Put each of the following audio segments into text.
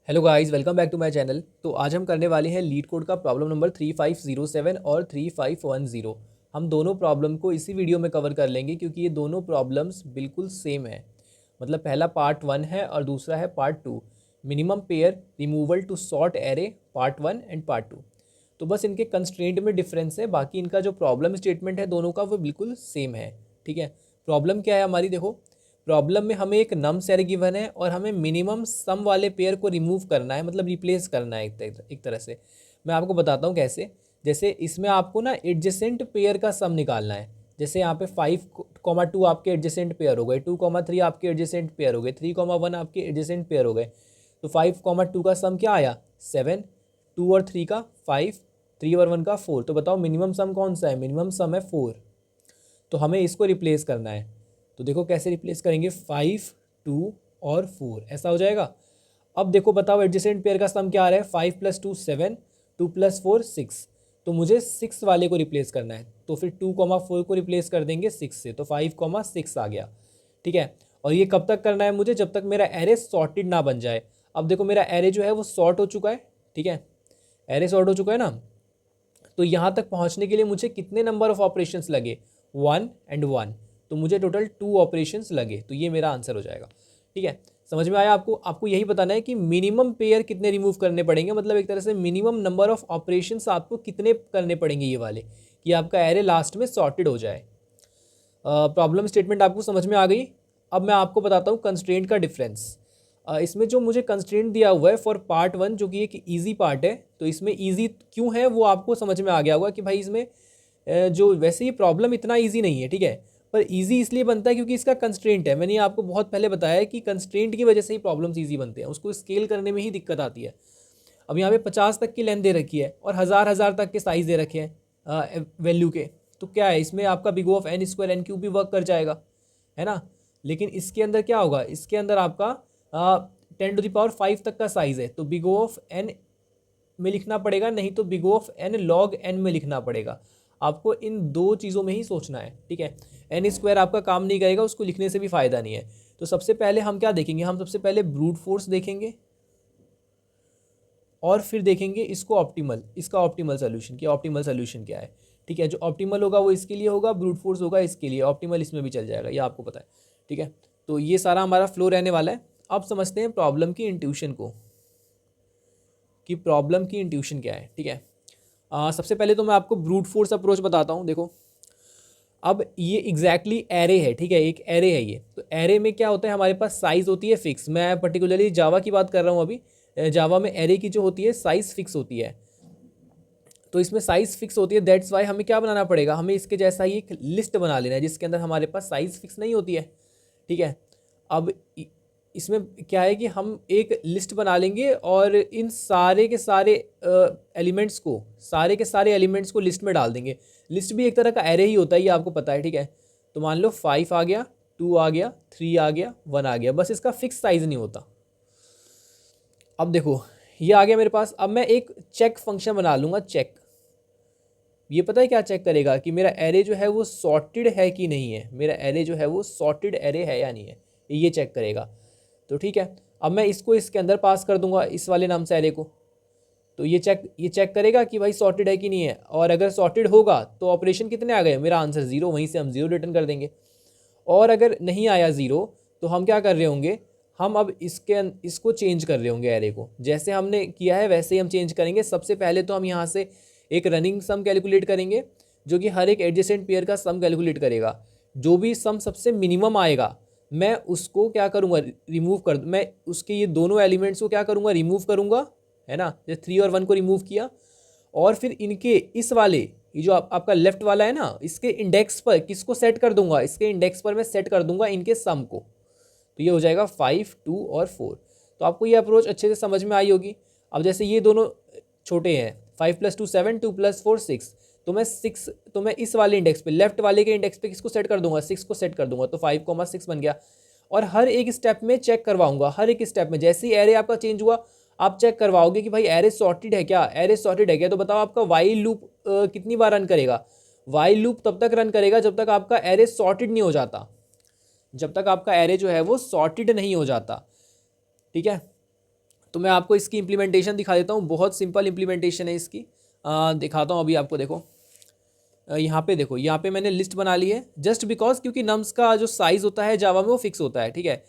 Hello guys, welcome back to my channel. तो आज हम करने वाले हैं लीड कोड का प्रॉब्लम नंबर 3507 और 3510। हम दोनों प्रॉब्लम को इसी वीडियो में कवर कर लेंगे क्योंकि ये दोनों प्रॉब्लम्स बिल्कुल सेम है। मतलब पहला पार्ट 1 है और दूसरा है part 2, minimum pair removal to sort array, part 1 and part 2। तो बस इनके कंस्ट्रेंट में डिफरेंस है, बाकी इनका जो प्रॉब्लम स्टेटमेंट है दोनों का वो बिल्कुल सेम है। ठीक है, प्रॉब्लम क्या है हमारी, देखो प्रॉब्लम में हमें एक नम सेट गिवन है और हमें मिनिमम सम वाले पेयर को रिमूव करना है, मतलब रिप्लेस करना है एक तरह से। मैं आपको बताता हूँ कैसे। जैसे इसमें आपको ना एडजेसेंट पेयर का सम निकालना है। जैसे यहाँ पे 5,2 आपके एडजेसेंट पेयर हो गए, 2,3 आपके एडजेसेंट पेयर हो गए, 3,1 आपके एडजेसेंट पेयर हो गए। तो 5,2 का सम क्या आया 7, 2 और 3 का 5, 3 और 1 का 4। तो बताओ मिनिमम सम कौन सा है, मिनिमम सम है 4। तो हमें इसको रिप्लेस करना है। तो देखो कैसे रिप्लेस करेंगे, 5, 2 और 4 ऐसा हो जाएगा। अब देखो बताओ एडजेसेंट पेयर का सम क्या आ रहा है, 5 + 2 7, 2 + 4 6। तो मुझे 6 वाले को रिप्लेस करना है, तो फिर 2,4 को रिप्लेस कर देंगे 6 से, तो 5,6 आ गया। ठीक है, और ये कब तक करना है मुझे, जब तक मेरा एरे सॉर्टेड ना बन जाए। अब देखो मेरा एरे जो है वो सॉर्ट हो चुका है। ठीक है, एरे सॉर्ट हो चुका है ना। तो यहाँ तक पहुँचने के लिए मुझे कितने नंबर ऑफ ऑपरेशंस लगे, 1 एंड 1। तो मुझे टोटल 2 ऑपरेशंस लगे, तो ये मेरा आंसर हो जाएगा। ठीक है, समझ में आया आपको। आपको यही बताना है कि मिनिमम पेयर कितने रिमूव करने पड़ेंगे, मतलब एक तरह से मिनिमम नंबर ऑफ ऑपरेशंस आपको कितने करने पड़ेंगे ये वाले, कि आपका एरे लास्ट में सॉर्टेड हो जाए। प्रॉब्लम स्टेटमेंट आपको समझ में आ गई। अब मैं आपको बताता हूँ कंस्ट्रेंट का डिफरेंस। इसमें जो मुझे कंस्ट्रेंट दिया हुआ है फॉर पार्ट 1, जो कि एक ईजी पार्ट है, तो इसमें ईजी क्यों है वो आपको समझ में आ गया होगा कि भाई इसमें जो वैसे ये प्रॉब्लम इतना ईजी नहीं है। ठीक है, पर ईजी इसलिए बनता है क्योंकि इसका कंस्ट्रेंट है। मैंने आपको बहुत पहले बताया है कि कंस्ट्रेंट की वजह से ही प्रॉब्लम्स ईजी बनते हैं, उसको स्केल करने में ही दिक्कत आती है। अब यहाँ पे 50 तक की लेंथ दे रखी है और हज़ार हज़ार तक के साइज़ दे रखे हैं वैल्यू के। तो क्या है, इसमें आपका big O of n square n cube भी वर्क कर जाएगा, है ना। लेकिन इसके अंदर क्या होगा, इसके अंदर आपका 10⁵ तक का साइज़ है, तो बिग O ऑफ n में लिखना पड़ेगा, नहीं तो big O of n log n में लिखना पड़ेगा। आपको इन दो चीज़ों में ही सोचना है। ठीक है, n स्क्वायर आपका काम नहीं करेगा, उसको लिखने से भी फ़ायदा नहीं है। तो सबसे पहले हम क्या देखेंगे, हम सबसे पहले ब्रूट फोर्स देखेंगे और फिर देखेंगे इसको ऑप्टिमल, इसका ऑप्टिमल सोल्यूशन, कि ऑप्टिमल सोल्यूशन क्या है। ठीक है, जो ऑप्टिमल होगा वो इसके लिए होगा, ब्रूट फोर्स होगा इसके लिए, ऑप्टिमल इसमें भी चल जाएगा, ये आपको पता है। ठीक है, तो ये सारा हमारा फ्लो रहने वाला है। अब समझते हैं प्रॉब्लम की इंट्यूशन को, कि प्रॉब्लम की इंट्यूशन क्या है। ठीक है, सबसे पहले तो मैं आपको ब्रूट फोर्स अप्रोच बताता हूँ। देखो अब ये एग्जैक्टली एरे है। ठीक है, एक एरे है ये। तो एरे में क्या होता है, हमारे पास साइज़ होती है फिक्स। मैं पर्टिकुलरली जावा की बात कर रहा हूँ अभी। जावा में एरे की जो होती है साइज़ फिक्स होती है। तो इसमें साइज़ फिक्स होती है, दैट्स वाई हमें क्या बनाना पड़ेगा, हमें इसके जैसा ही एक लिस्ट बना लेना है जिसके अंदर हमारे पास साइज़ फिक्स नहीं होती है। ठीक है, अब इसमें क्या है कि हम एक लिस्ट बना लेंगे और इन सारे के सारे एलिमेंट्स को, सारे के सारे एलिमेंट्स को लिस्ट में डाल देंगे। लिस्ट भी एक तरह का एरे ही होता है, ये आपको पता है। ठीक है, तो मान लो 5 आ गया, 2 आ गया, 3 आ गया, 1 आ गया, बस इसका फिक्स साइज़ नहीं होता। अब देखो ये आ गया मेरे पास। अब मैं एक चेक फंक्शन बना लूँगा, चेक। ये पता है क्या चेक करेगा, कि मेरा एरे जो है वो सॉर्टेड है कि नहीं है, मेरा एरे जो है वो सॉर्टेड एरे है या नहीं है, ये चेक करेगा। तो ठीक है, अब मैं इसको इसके अंदर पास कर दूंगा, इस वाले नाम से एरे को। तो ये चेक करेगा कि भाई सॉर्टेड है कि नहीं है, और अगर सॉर्टेड होगा तो ऑपरेशन कितने आ गए, मेरा आंसर 0, वहीं से हम 0 रिटर्न कर देंगे। और अगर नहीं आया 0, तो हम क्या कर रहे होंगे, हम अब इसको चेंज कर रहे होंगे, एरे को जैसे हमने किया है वैसे ही हम चेंज करेंगे। सबसे पहले तो हम यहाँ से एक रनिंग सम कैलकुलेट करेंगे, जो कि हर एक एडजेसेंट पेयर का सम कैलकुलेट करेगा। जो भी सम सबसे मिनिमम आएगा मैं उसको क्या करूँगा, रिमूव कर, मैं उसके ये दोनों एलिमेंट्स को क्या करूँगा, रिमूव करूँगा, है ना। जैसे 3 और 1 को रिमूव किया, और फिर इनके इस वाले, ये जो आपका लेफ्ट वाला है ना, इसके इंडेक्स पर किसको सेट कर दूंगा, इसके इंडेक्स पर मैं सेट कर दूंगा इनके सम को। तो ये हो जाएगा 5, 2 और 4। तो आपको ये अप्रोच अच्छे से समझ में आई होगी। अब जैसे ये दोनों छोटे हैं, 5 + 2 7, 2 + 4 6, तो मैं इस वाले इंडेक्स पे, लेफ्ट वाले के इंडेक्स पे किसको सेट कर दूंगा, 6 को सेट कर दूंगा, तो 5,6 बन गया। और हर एक स्टेप में चेक करवाऊंगा, हर एक स्टेप में जैसे ही एरे आपका चेंज हुआ आप चेक करवाओगे कि भाई एरे सॉर्टेड है क्या, एरे सॉर्टेड है क्या। तो बताओ आपका वाइल लूप कितनी बार रन करेगा, वाइल लूप तब तक रन करेगा जब तक आपका एरे सॉर्टेड नहीं हो जाता, जब तक आपका एरे जो है वो सॉर्टेड नहीं हो जाता। ठीक है, तो मैं आपको इसकी इम्प्लीमेंटेशन दिखा देता हूँ, बहुत सिंपल इम्प्लीमेंटेशन है इसकी। दिखाता हूँ अभी आपको, देखो यहाँ पे देखो, यहाँ पे मैंने लिस्ट बना ली है जस्ट बिकॉज क्योंकि नम्स का जो साइज़ होता है जावा में वो फिक्स होता है, ठीक है,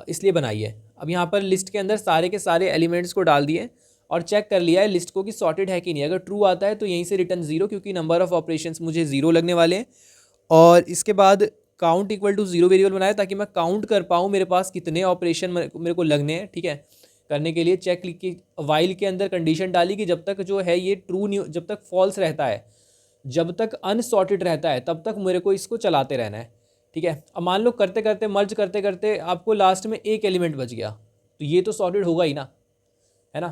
इसलिए बनाई है। अब यहाँ पर लिस्ट के अंदर सारे के सारे एलिमेंट्स को डाल दिए और चेक कर लिया है लिस्ट को कि सॉर्टेड है कि नहीं। अगर ट्रू आता है तो यहीं से रिटर्न 0, क्योंकि नंबर ऑफ ऑपरेशंस मुझे 0 लगने वाले हैं। और इसके बाद काउंट इक्वल टू 0 वेरिएबल बनाया ताकि मैं काउंट कर पाऊँ मेरे पास कितने ऑपरेशन मेरे को लगने हैं, ठीक है। करने के लिए चेक लिख के वाइल के अंदर कंडीशन डाली कि जब तक जो है ये ट्रू नहीं, जब तक फॉल्स रहता है, जब तक अनसॉर्टेड रहता है, तब तक मेरे को इसको चलाते रहना है, ठीक है। अब मान लो करते करते मर्ज करते करते आपको लास्ट में एक एलिमेंट बच गया, तो ये तो सॉर्टेड होगा ही ना, है ना।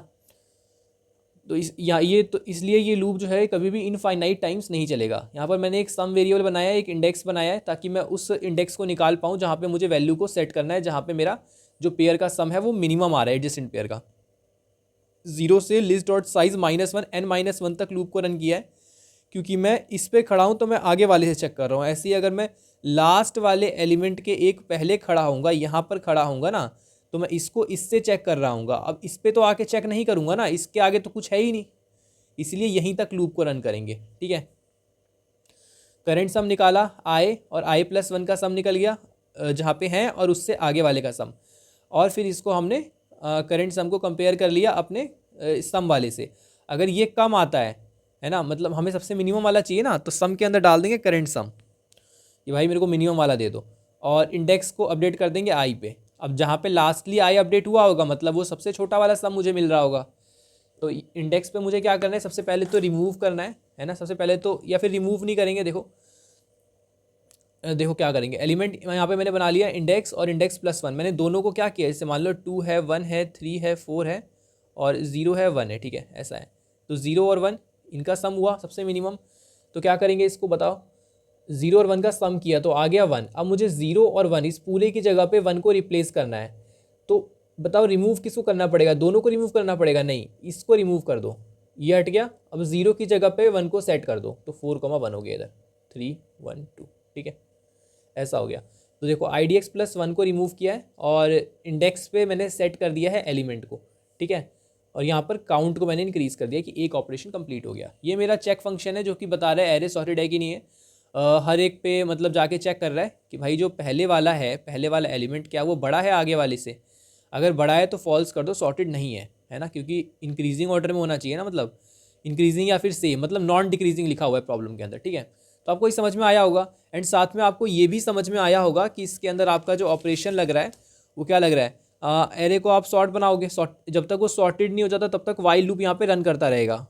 तो ये तो इसलिए ये लूप जो है कभी भी इनफाइनाइट टाइम्स नहीं चलेगा। यहाँ पर मैंने एक सम वेरिएबल बनाया है, एक इंडेक्स बनाया है, ताकि मैं उस इंडेक्स को निकाल पाऊँ जहाँ पे मुझे वैल्यू को सेट करना है, जहाँ पे मेरा जो पेयर का सम है वो मिनिमम आ रहा है एडजेसेंट पेयर का। 0 से लिस्ट डॉट साइज -1 n-1 तक लूप को रन किया है, क्योंकि मैं इस पे खड़ा हूँ तो मैं आगे वाले से चेक कर रहा हूँ। ऐसे ही अगर मैं लास्ट वाले एलिमेंट के एक पहले खड़ा होऊंगा, यहाँ पर खड़ा होऊंगा ना, तो मैं इसको इससे चेक कर रहा हूँ। अब इस पे तो आके चेक नहीं करूँगा ना, इसके आगे तो कुछ है ही नहीं, इसलिए यहीं तक लूप को रन करेंगे, ठीक है। करेंट सम निकाला i, और i+1 का सम निकल गया जहाँ पे है, और उससे आगे वाले का सम, और फिर इसको हमने करेंट सम को कंपेयर कर लिया अपने सम वाले से। अगर ये कम आता है ना, मतलब हमें सबसे मिनिमम वाला चाहिए ना, तो सम के अंदर डाल देंगे करेंट सम कि भाई मेरे को मिनिमम वाला दे दो, और इंडेक्स को अपडेट कर देंगे i पे। अब जहाँ पे लास्टली i अपडेट हुआ होगा, मतलब वो सबसे छोटा वाला सम मुझे मिल रहा होगा। तो इंडेक्स पे मुझे क्या करना है, सबसे पहले तो रिमूव करना है ना, सबसे पहले तो, या फिर रिमूव नहीं करेंगे, देखो क्या करेंगे, एलिमेंट यहाँ पे मैंने बना लिया इंडेक्स और इंडेक्स+1। मैंने दोनों को क्या किया, जैसे मान लो 2 है, 1 है, 3 है, 4 है, और 0 है, 1 है, ठीक है, ऐसा है। तो 0 और 1 इनका सम हुआ सबसे मिनिमम। तो क्या करेंगे इसको बताओ, 0 और 1 का सम किया तो आ गया 1। अब मुझे 0 और 1 इस पूरे की जगह पे 1 को रिप्लेस करना है, तो बताओ रिमूव किसको करना पड़ेगा, दोनों को रिमूव करना पड़ेगा, नहीं इसको रिमूव कर दो, ये हट गया। अब 0 की जगह पे 1 को सेट कर दो, तो 4,1 हो गया इधर, 3 1 2, ठीक है, ऐसा हो गया। तो देखो IDX+1 को रिमूव किया है और इंडेक्स पे मैंने सेट कर दिया है एलिमेंट को, ठीक है, और यहाँ पर काउंट को मैंने इंक्रीज कर दिया कि एक ऑपरेशन कंप्लीट हो गया। ये मेरा चेक फंक्शन है जो कि बता रहा है एरे सॉर्टेड है कि नहीं है। हर एक पे मतलब जाके चेक कर रहा है कि भाई जो पहले वाला है, पहले वाला एलिमेंट क्या वो बड़ा है आगे वाले से, अगर बड़ा है तो फॉल्स कर दो, सॉर्टेड नहीं है ना, क्योंकि इंक्रीजिंग ऑर्डर में होना चाहिए ना, मतलब इंक्रीजिंग या फिर सेम, मतलब नॉन डिक्रीजिंग लिखा हुआ है प्रॉब्लम के अंदर, ठीक है। तो आपको ये समझ में आया होगा, एंड साथ में आपको ये भी समझ में आया होगा कि इसके अंदर आपका जो ऑपरेशन लग रहा है वो क्या लग रहा है, एरे को आप सॉर्ट बनाओगे, जब तक वो सॉर्टेड नहीं हो जाता तब तक वाइल लूप यहाँ पे रन करता रहेगा।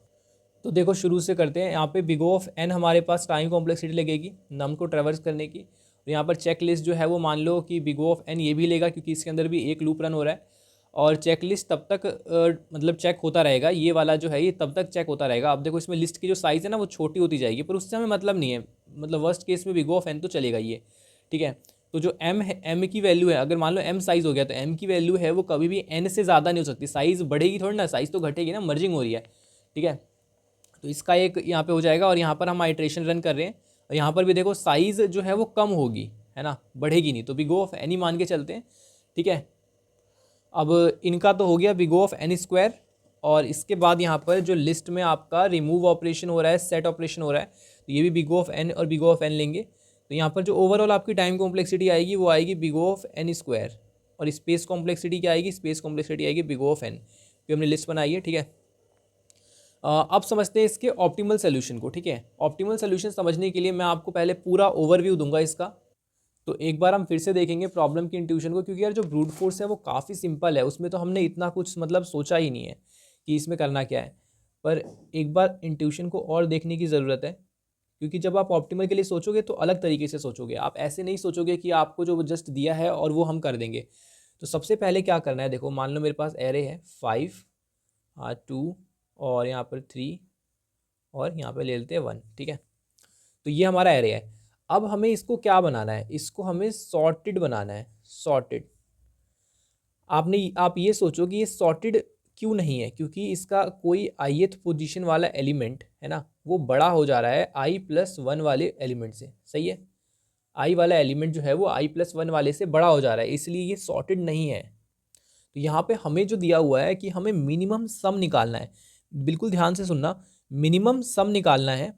तो देखो शुरू से करते हैं। यहाँ पे बिग O ऑफ n हमारे पास टाइम कॉम्प्लेक्सिटी लगेगी नम को ट्रेवर्स करने की। तो यहाँ पर चेक लिस्ट जो है वो मान लो कि बिग O ऑफ n ये भी लेगा, क्योंकि इसके अंदर भी एक लूप रन हो रहा है, और चेक लिस्ट तब तक मतलब चेक होता रहेगा, ये वाला जो है ये तब तक चेक होता रहेगा। अब देखो इसमें लिस्ट की जो साइज़ है ना वो छोटी होती जाएगी, पर उससे हमें मतलब नहीं है, मतलब वर्स्ट केस में बिग O ऑफ n तो चलेगा ये, ठीक है। तो जो m है, m की वैल्यू है, अगर मान लो m साइज़ हो गया तो m की वैल्यू है वो कभी भी n से ज़्यादा नहीं हो सकती। साइज़ बढ़ेगी थोड़ी ना, साइज़ तो घटेगी ना, मर्जिंग हो रही है, ठीक है। तो इसका एक यहाँ पे हो जाएगा, और यहाँ पर हम आइट्रेशन रन कर रहे हैं, और यहाँ पर भी देखो साइज़ जो है वो कम होगी, है ना, बढ़ेगी नहीं। तो बिग O ऑफ n ही मान के चलते हैं, ठीक है। अब इनका तो हो गया बिग O ऑफ n², और इसके बाद यहाँ पर जो लिस्ट में आपका रिमूव ऑपरेशन हो रहा है, सेट ऑपरेशन हो रहा है, तो ये भी बिग O ऑफ n और बिग O ऑफ n लेंगे। तो यहाँ पर जो ओवरऑल आपकी टाइम कॉम्प्लेक्सिटी आएगी वो आएगी बिग O ऑफ n², और स्पेस कॉम्प्लेक्सिटी क्या आएगी, स्पेस कॉम्प्लेक्सिटी आएगी बिग O ऑफ n। तो हमने लिस्ट बनाई है, ठीक है। अब समझते हैं इसके ऑप्टिमल सोल्यूशन को, ठीक है। ऑप्टिमल सोल्यूशन समझने के लिए मैं आपको पहले पूरा ओवरव्यू दूंगा इसका। तो एक बार हम फिर से देखेंगे प्रॉब्लम की इंट्यूशन को, क्योंकि यार जो ब्रूट फोर्स है वो काफ़ी सिंपल है, उसमें तो हमने इतना कुछ मतलब सोचा ही नहीं है कि इसमें करना क्या है। पर एक बार इंट्यूशन को और देखने की ज़रूरत है, क्योंकि जब आप ऑप्टिमल के लिए सोचोगे तो अलग तरीके से सोचोगे, आप ऐसे नहीं सोचोगे कि आपको जो जस्ट दिया है और वो हम कर देंगे। तो सबसे पहले क्या करना है, देखो मान लो मेरे पास एरे है 5 2 और यहाँ पर 3 और यहाँ पर ले लेते हैं 1, ठीक है। तो ये हमारा एरे है। अब हमें इसको क्या बनाना है, इसको हमें सॉर्टेड बनाना है, सॉर्टेड। आप ये सोचो कि ये सॉर्टेड क्यों नहीं है, क्योंकि इसका कोई ith पोजीशन वाला एलिमेंट है ना वो बड़ा हो जा रहा है i+1 वाले एलिमेंट से, सही है। i वाला एलिमेंट जो है वो i+1 वाले से बड़ा हो जा रहा है, इसलिए ये सॉर्टेड नहीं है। तो यहाँ पे हमें जो दिया हुआ है कि हमें मिनिमम सम निकालना है, बिल्कुल ध्यान से सुनना, मिनिमम सम निकालना है,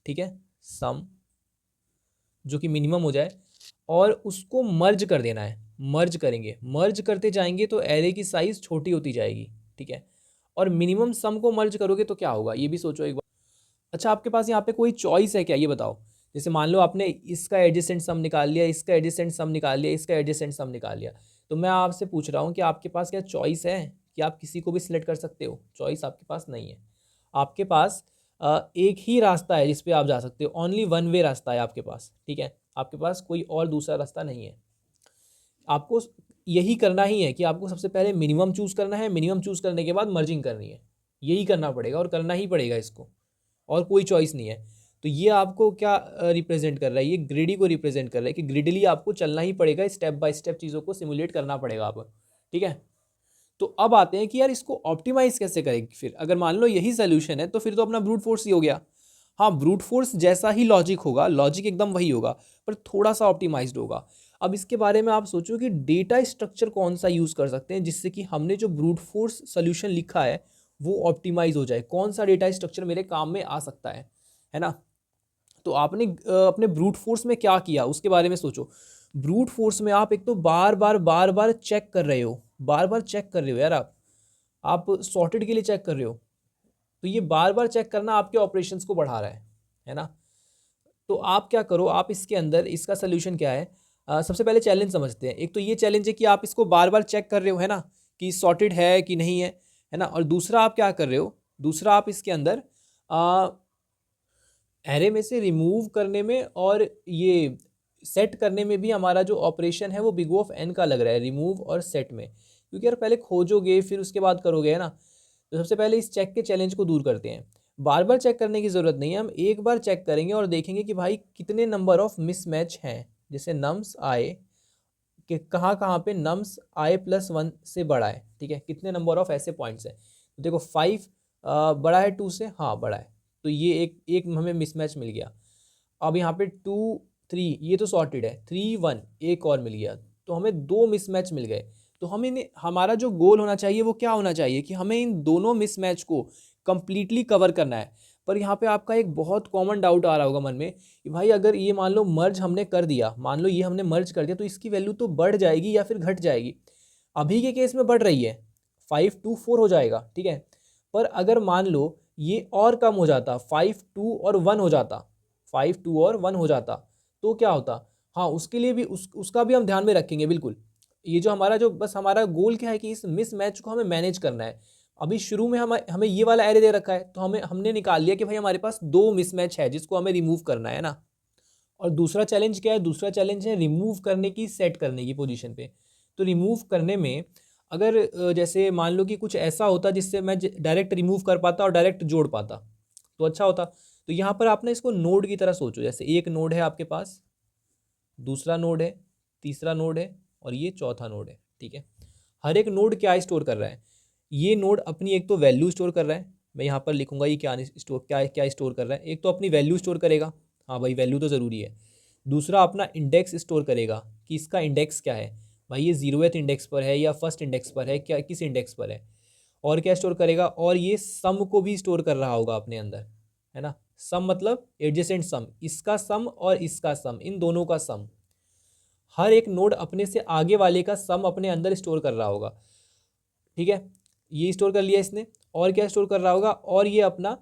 ठीक है, सम जो कि मिनिमम हो जाए और उसको मर्ज कर देना है। मर्ज करेंगे, मर्ज करते जाएंगे तो एरे की साइज़ छोटी होती जाएगी, ठीक है। और मिनिमम सम को मर्ज करोगे तो क्या होगा ये भी सोचो एक बार। अच्छा, आपके पास यहाँ पे कोई चॉइस है क्या, ये बताओ। जैसे मान लो आपने इसका एडजेसेंट सम निकाल लिया, इसका एडजेसेंट सम निकाल लिया, इसका एडजेसेंट सम निकाल लिया, तो मैं आपसे पूछ रहा हूँ कि आपके पास क्या चॉइस है कि आप किसी को भी सिलेक्ट कर सकते हो? चॉइस आपके पास नहीं है। आपके पास एक ही रास्ता है जिस पे आप जा सकते हो, ओनली वन वे रास्ता है आपके पास, ठीक है। आपके पास कोई और दूसरा रास्ता नहीं है। आपको यही करना ही है कि आपको सबसे पहले मिनिमम चूज़ करना है, मिनिमम चूज़ करने के बाद मर्जिंग करनी है। यही करना पड़ेगा और करना ही पड़ेगा इसको, और कोई चॉइस नहीं है। तो ये आपको क्या रिप्रेजेंट कर रहा है, ये ग्रिडी को रिप्रेजेंट कर रहा है कि ग्रिडली आपको चलना ही पड़ेगा, स्टेप बाय स्टेप चीज़ों को सिमुलेट करना पड़ेगा आप, ठीक है। तो अब आते हैं कि यार इसको ऑप्टिमाइज़ कैसे करेंगे फिर। अगर मान लो यही सोल्यूशन है तो फिर तो अपना ब्रूट फोर्स ही हो गया। हाँ, ब्रूट फोर्स जैसा ही लॉजिक होगा, लॉजिक एकदम वही होगा, पर थोड़ा सा ऑप्टिमाइज्ड होगा। अब इसके बारे में आप सोचो कि डेटा स्ट्रक्चर कौन सा यूज़ कर सकते हैं जिससे कि हमने जो ब्रूट फोर्स सोल्यूशन लिखा है वो ऑप्टिमाइज हो जाए। कौन सा डेटा स्ट्रक्चर मेरे काम में आ सकता है ना। तो आपने अपने ब्रूट फोर्स में क्या किया उसके बारे में सोचो। ब्रूट फोर्स में आप एक तो बार बार चेक कर रहे हो, बार बार चेक कर रहे हो यार, आप सॉर्टेड के लिए चेक कर रहे हो, तो ये बार बार चेक करना आपके ऑपरेशंस को बढ़ा रहा है ना। तो आप क्या करो, आप इसके अंदर इसका सोल्यूशन क्या है, सबसे पहले चैलेंज समझते हैं। एक तो ये चैलेंज है कि आप इसको बार बार चेक कर रहे हो, है ना, कि सॉर्टेड है कि नहीं है ना। और दूसरा आप क्या कर रहे हो, दूसरा आप इसके अंदर एरे में से रिमूव करने में और ये सेट करने में भी हमारा जो ऑपरेशन है वो बिग ऑफ एन का लग रहा है, रिमूव और सेट में। क्योंकि यार पहले खोजोगे फिर उसके बाद करोगे, है ना। तो सबसे पहले इस चेक के चैलेंज को दूर करते हैं। बार बार चेक करने की ज़रूरत नहीं है, हम एक बार चेक करेंगे और देखेंगे कि भाई कितने नंबर ऑफ मिसमैच हैं। जैसे नम्स आए कि कहाँ कहाँ पे नम्स आई प्लस वन से बड़ा है, ठीक है, कितने नंबर ऑफ ऐसे पॉइंट्स हैं। तो देखो 5 बड़ा है 2 से, हाँ बड़ा है, तो ये एक एक हमें मिसमैच मिल गया। अब यहाँ पे 2 3 ये तो सॉर्टेड है, 3 1 एक और मिल गया, तो हमें 2 मिसमैच मिल गए। तो हमें हमारा जो गोल होना चाहिए वो क्या होना चाहिए कि हमें इन दोनों मिसमैच को कंप्लीटली कवर करना है। पर यहाँ पे आपका एक बहुत कॉमन डाउट आ रहा होगा मन में कि भाई अगर ये मान लो मर्ज हमने कर दिया, मान लो ये हमने मर्ज कर दिया, तो इसकी वैल्यू तो बढ़ जाएगी या फिर घट जाएगी। अभी के केस में बढ़ रही है, 5 2 4 हो जाएगा, ठीक है। पर अगर मान लो ये और कम हो जाता, 5 2 और 1 हो जाता, 5 2 और 1 हो जाता, तो क्या होता। हाँ, उसके लिए भी उसका भी हम ध्यान में रखेंगे बिल्कुल। ये जो हमारा जो बस हमारा गोल क्या है कि इस मिस मैच को हमें मैनेज करना है। अभी शुरू में हमें ये वाला एरे दे रखा है, तो हमने निकाल लिया कि भाई हमारे पास 2 मिसमैच है जिसको हमें रिमूव करना है ना। और दूसरा चैलेंज क्या है, दूसरा चैलेंज है रिमूव करने की, सेट करने की पोजीशन पे। तो रिमूव करने में अगर जैसे मान लो कि कुछ ऐसा होता जिससे मैं डायरेक्ट रिमूव कर पाता और डायरेक्ट जोड़ पाता तो अच्छा होता। तो यहाँ पर आपने इसको नोड की तरह सोचो, जैसे एक नोड है आपके पास, दूसरा नोड है, तीसरा नोड है और ये चौथा नोड है, ठीक है। हर एक नोड क्या स्टोर कर रहा है, ये नोड अपनी एक तो वैल्यू स्टोर कर रहा है, मैं यहाँ पर लिखूंगा ये क्या स्टोर कर रहा है। एक तो अपनी वैल्यू स्टोर करेगा, हाँ भाई वैल्यू तो ज़रूरी है। दूसरा अपना इंडेक्स स्टोर करेगा कि इसका इंडेक्स क्या है, भाई ये 0वें इंडेक्स पर है या फर्स्ट इंडेक्स पर है, क्या किस इंडेक्स पर है। और क्या स्टोर करेगा, और ये सम को भी स्टोर कर रहा होगा अपने अंदर, है ना। सम मतलब एडजेसेंट सम, इसका सम और इसका सम, इन दोनों का सम। हर एक नोड अपने से आगे वाले का सम अपने अंदर स्टोर कर रहा होगा, ठीक है। ये स्टोर कर लिया इसने, और क्या स्टोर कर रहा होगा, और ये अपना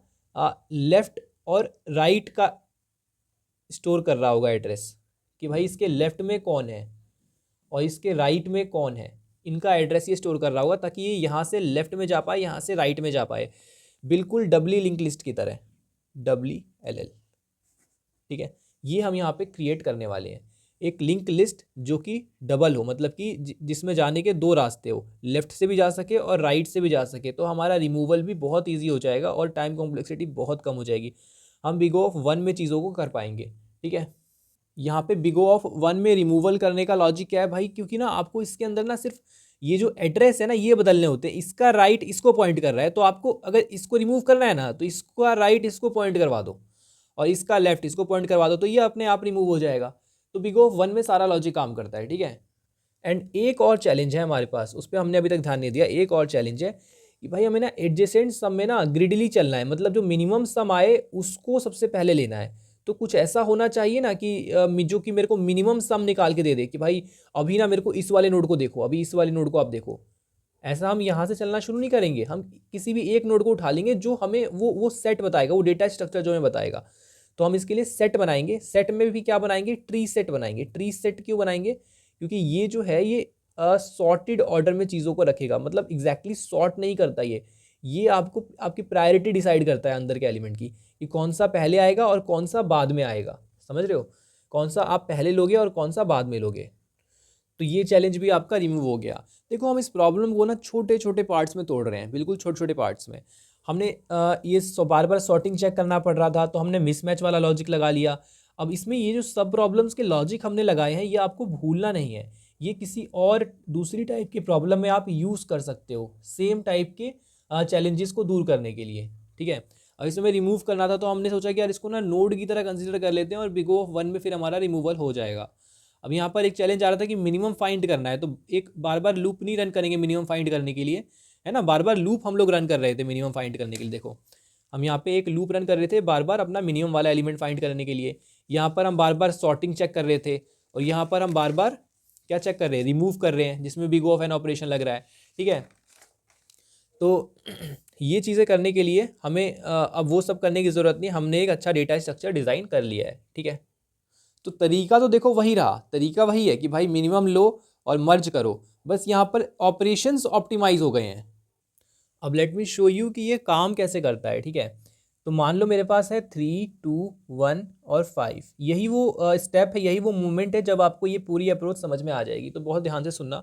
लेफ्ट और राइट का स्टोर कर रहा होगा एड्रेस, कि भाई इसके लेफ्ट में कौन है और इसके राइट में कौन है, इनका एड्रेस ये स्टोर कर रहा होगा ताकि ये यहाँ से लेफ्ट में जा पाए, यहाँ से राइट में जा पाए, बिल्कुल डबली लिंक लिस्ट की तरह, WLL, ठीक है। ये हम यहाँ पे क्रिएट करने वाले हैं एक लिंक लिस्ट जो कि डबल हो, मतलब कि जिसमें जाने के 2 रास्ते हो, लेफ्ट से भी जा सके और राइट से भी जा सके। तो हमारा रिमूवल भी बहुत ईजी हो जाएगा और टाइम कॉम्प्लेक्सिटी बहुत कम हो जाएगी। हम बिग ऑफ 1 में चीज़ों को कर पाएंगे, ठीक है। यहाँ पे बिग ऑफ 1 में रिमूवल करने का लॉजिक क्या है भाई, क्योंकि ना आपको इसके अंदर ना सिर्फ ये जो एड्रेस है ना ये बदलने होते हैं। इसका राइट इसको पॉइंट कर रहा है, तो आपको अगर इसको रिमूव करना है ना तो इसका राइट इसको पॉइंट करवा दो और इसका लेफ्ट इसको पॉइंट करवा दो, तो ये अपने आप रिमूव हो जाएगा। तो बिग ऑफ 1 में सारा लॉजिक काम करता है, ठीक है। एंड एक और चैलेंज है हमारे पास, उस पर हमने अभी तक ध्यान नहीं दिया। एक और चैलेंज है कि भाई हमें ना एडजेसेंट सम में ना ग्रिडली चलना है, मतलब जो मिनिमम सम आए उसको सबसे पहले लेना है। तो कुछ ऐसा होना चाहिए ना कि जो कि मेरे को मिनिमम सम निकाल के दे दे कि भाई अभी ना मेरे को इस वाले नोड को देखो, अभी इस वाले नोड को आप देखो। ऐसा हम यहाँ से चलना शुरू नहीं करेंगे, हम किसी भी एक नोड को उठा लेंगे जो हमें वो सेट बताएगा, वो डेटा स्ट्रक्चर जो हमें बताएगा। तो हम इसके लिए सेट बनाएंगे। सेट में भी क्या बनाएंगे, ट्री सेट बनाएंगे। ट्री सेट क्यों बनाएंगे, क्योंकि ये जो है ये सॉर्टेड ऑर्डर में चीज़ों को रखेगा, मतलब एग्जैक्टली सॉर्ट नहीं करता ये आपको आपकी प्रायोरिटी डिसाइड करता है अंदर के एलिमेंट की, कि कौन सा पहले आएगा और कौन सा बाद में आएगा। समझ रहे हो, कौन सा आप पहले लोगे और कौन सा बाद में लोगे। तो ये चैलेंज भी आपका रिमूव हो गया। देखो हम इस प्रॉब्लम को ना छोटे छोटे पार्ट्स में तोड़ रहे हैं, बिल्कुल छोटे छोटे पार्ट्स में। हमने ये बार बार सॉर्टिंग चेक करना पड़ रहा था, तो हमने मिसमैच वाला लॉजिक लगा लिया। अब इसमें ये जो सब प्रॉब्लम्स के लॉजिक हमने लगाए हैं, ये आपको भूलना नहीं है। ये किसी और दूसरी टाइप की प्रॉब्लम में आप यूज़ कर सकते हो, सेम टाइप के चैलेंजेस को दूर करने के लिए। ठीक है, अब इसमें रिमूव करना था तो हमने सोचा कि यार इसको ना नोड की तरह कंसिडर कर लेते हैं और बिग O वन में फिर हमारा रिमूवल हो जाएगा। अब यहाँ पर एक चैलेंज आ रहा था कि मिनिमम फाइंड करना है, तो एक बार बार लूप नहीं रन करेंगे मिनिमम फाइंड करने के लिए, है ना। बार बार लूप हम लोग रन कर रहे थे मिनिमम फाइंड करने के लिए। देखो हम यहाँ पे एक लूप रन कर रहे थे बार बार अपना मिनिमम वाला एलिमेंट फाइंड करने के लिए। यहाँ पर हम बार बार सॉर्टिंग चेक कर रहे थे, और यहाँ पर हम बार बार क्या चेक कर रहे हैं, रिमूव कर रहे हैं, जिसमें big O of an operation लग रहा है। ठीक है, तो ये चीज़ें करने के लिए हमें अब वो सब करने की ज़रूरत नहीं, हमने एक अच्छा डेटा स्ट्रक्चर डिज़ाइन कर लिया है। ठीक है, तो तरीका तो देखो वही रहा, तरीका वही है कि भाई मिनिमम लो और मर्ज करो, बस यहाँ पर ऑपरेशंस ऑप्टिमाइज हो गए हैं। अब लेट मी शो यू कि ये काम कैसे करता है। ठीक है, तो मान लो मेरे पास है 3, 2, 1 और 5, यही वो स्टेप है, यही वो मूवमेंट है। जब आपको ये पूरी अप्रोच समझ में आ जाएगी तो बहुत ध्यान से सुनना।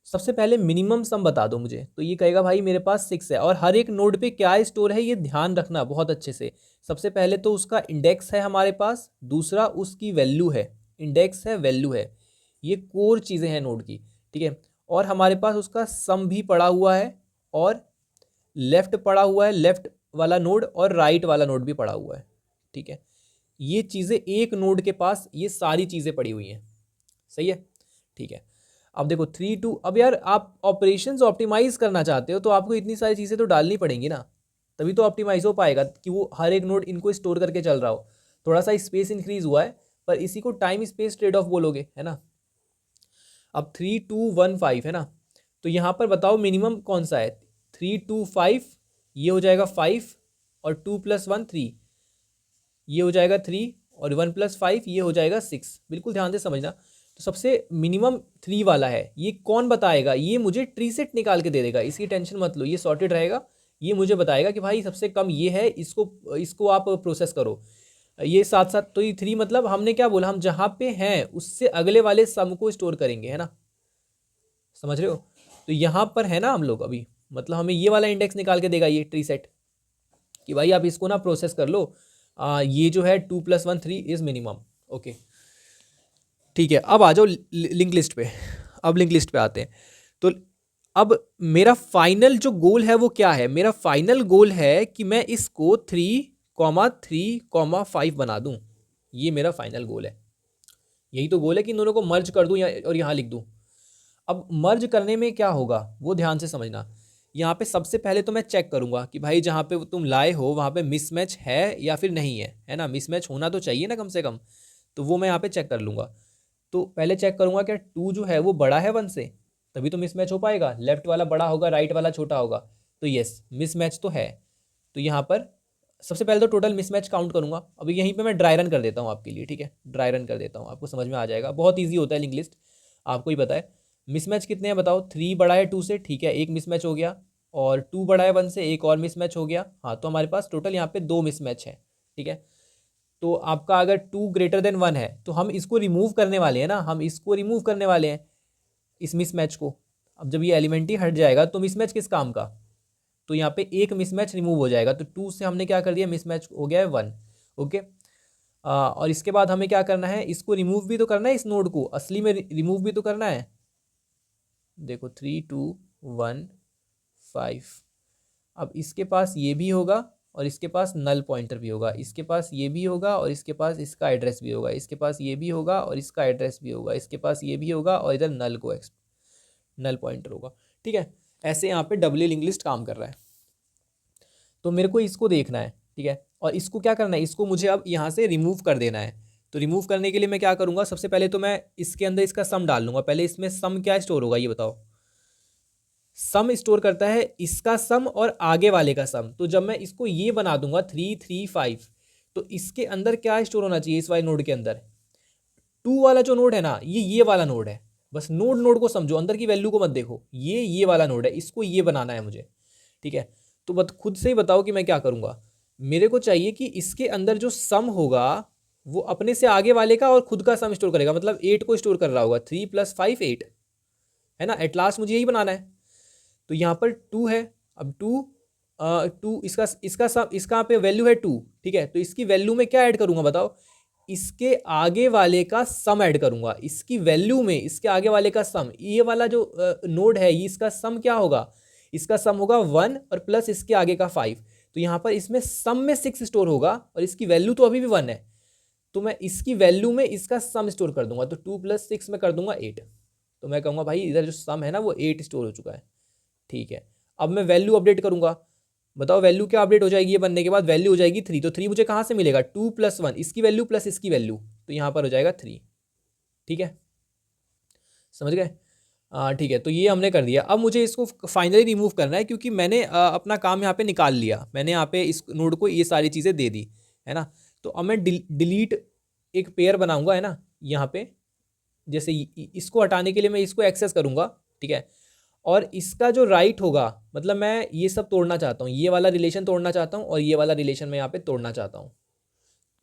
सबसे पहले मिनिमम सम बता दो मुझे, तो ये कहेगा भाई मेरे पास 6 है, और हर एक नोड पे क्या स्टोर है ये ध्यान रखना बहुत अच्छे से। सबसे पहले तो उसका इंडेक्स है हमारे पास, दूसरा उसकी वैल्यू है, इंडेक्स है वैल्यू है, ये कोर चीज़ें हैं नोड की। ठीक है, और हमारे पास उसका सम भी पड़ा हुआ है, और लेफ्ट पड़ा हुआ है, लेफ्ट वाला नोड, और राइट वाला नोड भी पड़ा हुआ है। ठीक है, ये चीज़ें एक नोड के पास ये सारी चीज़ें पड़ी हुई हैं। सही है, ठीक है। अब देखो 3, 2, अब यार आप ऑपरेशंस ऑप्टिमाइज करना चाहते हो तो आपको इतनी सारी चीज़ें तो डालनी पड़ेंगी ना, तभी तो ऑप्टिमाइज हो पाएगा कि वो हर एक नोड इनको स्टोर करके चल रहा हो। थोड़ा सा स्पेस इंक्रीज हुआ है, पर इसी को टाइम स्पेस ट्रेड ऑफ बोलोगे, है ना। अब 3, 2, 1, 5 है ना, तो यहाँ पर बताओ मिनिमम कौन सा है। 3, 2, 5, ये हो जाएगा 5, और 2 + 1 3, ये हो जाएगा 3, और 1 + 5 ये हो जाएगा 6। बिल्कुल ध्यान से समझना। तो सबसे मिनिमम 3 वाला है, ये कौन बताएगा, ये मुझे ट्री सेट निकाल के दे देगा, इसकी टेंशन मत लो, ये सॉर्टेड रहेगा। ये मुझे बताएगा कि भाई सबसे कम ये है, इसको इसको आप प्रोसेस करो। ये साथ साथ, तो ये 3 मतलब हमने क्या बोला, हम जहाँ पे हैं उससे अगले वाले सम को स्टोर करेंगे, है ना। समझ रहे हो, तो यहाँ पर है ना हम लोग अभी, मतलब हमें ये वाला इंडेक्स निकाल के देगा ये ट्री सेट, कि भाई आप इसको ना प्रोसेस कर लो। ये जो है 2 + 1 3 इज मिनिमम। ओके, ठीक है, अब आ जाओ लिंक लिस्ट पे। अब लिंक लिस्ट पे आते हैं। तो अब मेरा फाइनल जो गोल है वो क्या है, मेरा फाइनल गोल है कि मैं इसको 3,3,5 बना दूं। ये मेरा फाइनल गोल है, यही तो गोल है कि इन दोनों को मर्ज कर दूं और यहाँ लिख दूं। अब मर्ज करने में क्या होगा वो ध्यान से समझना। यहाँ पे सबसे पहले तो मैं चेक करूंगा कि भाई जहाँ पे तुम लाए हो वहाँ पे मिसमैच है या फिर नहीं है ना। मिसमैच होना तो चाहिए ना कम से कम, तो वो मैं यहाँ पे चेक कर लूँगा। तो पहले चेक करूँगा क्या 2 जो है वो बड़ा है 1 से, तभी तो मिसमैच हो पाएगा। लेफ्ट वाला बड़ा होगा, राइट वाला छोटा होगा, तो यस मिसमैच तो है। तो यहाँ पर सबसे पहले तो टोटल मिसमैच काउंट करूँगा। अभी यहीं पे मैं ड्राई रन कर देता हूँ आपके लिए, ठीक है, ड्राई रन कर देता हूँ, आपको समझ में आ जाएगा। बहुत ईजी होता है लिंक लिस्ट, आपको ही पता है। मिसमैच कितने हैं बताओ, 3 बड़ा है 2 से, ठीक है, एक मिसमैच हो गया, और 2 बड़ा है 1 से, एक और मिसमैच हो गया। हाँ, तो हमारे पास टोटल यहाँ पे 2 मिसमैच है, ठीक है। तो आपका अगर 2 > 1 है तो हम इसको रिमूव करने वाले हैं ना, हम इसको रिमूव करने वाले हैं इस मिसमैच को। अब जब ये एलिमेंट ही हट जाएगा तो मिसमैच किस काम का, तो यहाँ पे एक मिसमैच रिमूव हो जाएगा। तो 2 से हमने क्या कर दिया, मिसमैच हो गया है 1। ओके, और इसके बाद हमें क्या करना है, इसको रिमूव भी तो करना है, इस नोड को असली में रिमूव भी तो करना है। देखो 3, 2, 1, 5, अब इसके पास ये भी होगा और इसके पास नल पॉइंटर भी होगा, इसके पास ये भी होगा और इसके पास इसका एड्रेस भी होगा, इसके पास ये भी होगा और इसका एड्रेस भी होगा, इसके पास ये भी होगा और इधर नल पॉइंटर होगा। ठीक है, ऐसे यहाँ पे डबल लिंक लिस्ट काम कर रहा है। तो मेरे को इसको देखना है, ठीक है, और इसको क्या करना है, इसको मुझे अब यहाँ से रिमूव कर देना है। तो रिमूव करने के लिए मैं क्या करूँगा, सबसे पहले तो मैं इसके अंदर इसका सम डाल लूँगा। पहले इसमें सम क्या स्टोर होगा ये बताओ। सम स्टोर करता है इसका सम और आगे वाले का सम। तो जब मैं इसको ये बना दूंगा 3 3 5, तो इसके अंदर क्या स्टोर होना चाहिए, इस वाले नोड के अंदर 2 वाला जो नोड है ना, ये वाला नोड है। बस नोड को समझो, अंदर की वैल्यू को मत देखो। ये वाला नोड है, इसको ये बनाना है मुझे। ठीक है, तो बस खुद से ही बताओ कि मैं क्या करूँगा। मेरे को चाहिए कि इसके अंदर जो सम होगा वो अपने से आगे वाले का और खुद का सम स्टोर करेगा, मतलब 8 को स्टोर कर रहा होगा। 3 + 5 8 है ना, एट लास्ट मुझे यही बनाना है। तो यहाँ पर 2 है, अब 2 इसका पे वैल्यू है 2। ठीक है, तो इसकी वैल्यू में क्या ऐड करूँगा बताओ, इसके आगे वाले का सम ऐड करूँगा। इसकी वैल्यू में इसके आगे वाले का सम, ये वाला जो नोड है ये इसका सम क्या होगा, इसका सम होगा 1 और प्लस इसके आगे का 5। तो यहाँ पर इसमें सम में 6 स्टोर होगा और इसकी वैल्यू तो अभी भी 1 है। तो मैं इसकी वैल्यू में इसका सम स्टोर कर दूंगा। तो 2 + 6 में कर दूंगा 8। तो मैं कहूँगा भाई इधर जो सम है ना वो 8 स्टोर हो चुका है। ठीक है, अब मैं वैल्यू अपडेट करूंगा। बताओ वैल्यू क्या अपडेट हो जाएगी, ये बनने के बाद वैल्यू हो जाएगी 3। तो 3 मुझे कहाँ से मिलेगा, 2 + 1 इसकी वैल्यू प्लस इसकी वैल्यू, तो यहाँ पर हो जाएगा 3। ठीक है, समझ गए। ठीक है, तो ये हमने कर दिया। अब मुझे इसको फाइनली रिमूव करना है, क्योंकि मैंने अपना काम यहाँ पे निकाल लिया। मैंने यहाँ पे इस नोड को ये सारी चीज़ें दे दी है ना। तो अब मैं डिलीट एक पेयर बनाऊंगा है ना यहाँ पे। जैसे इसको हटाने के लिए मैं इसको एक्सेस करूँगा। ठीक है, और इसका जो राइट होगा, मतलब मैं ये सब तोड़ना चाहता हूँ, ये वाला रिलेशन तोड़ना चाहता हूँ और ये वाला रिलेशन मैं यहाँ पे तोड़ना चाहता हूँ।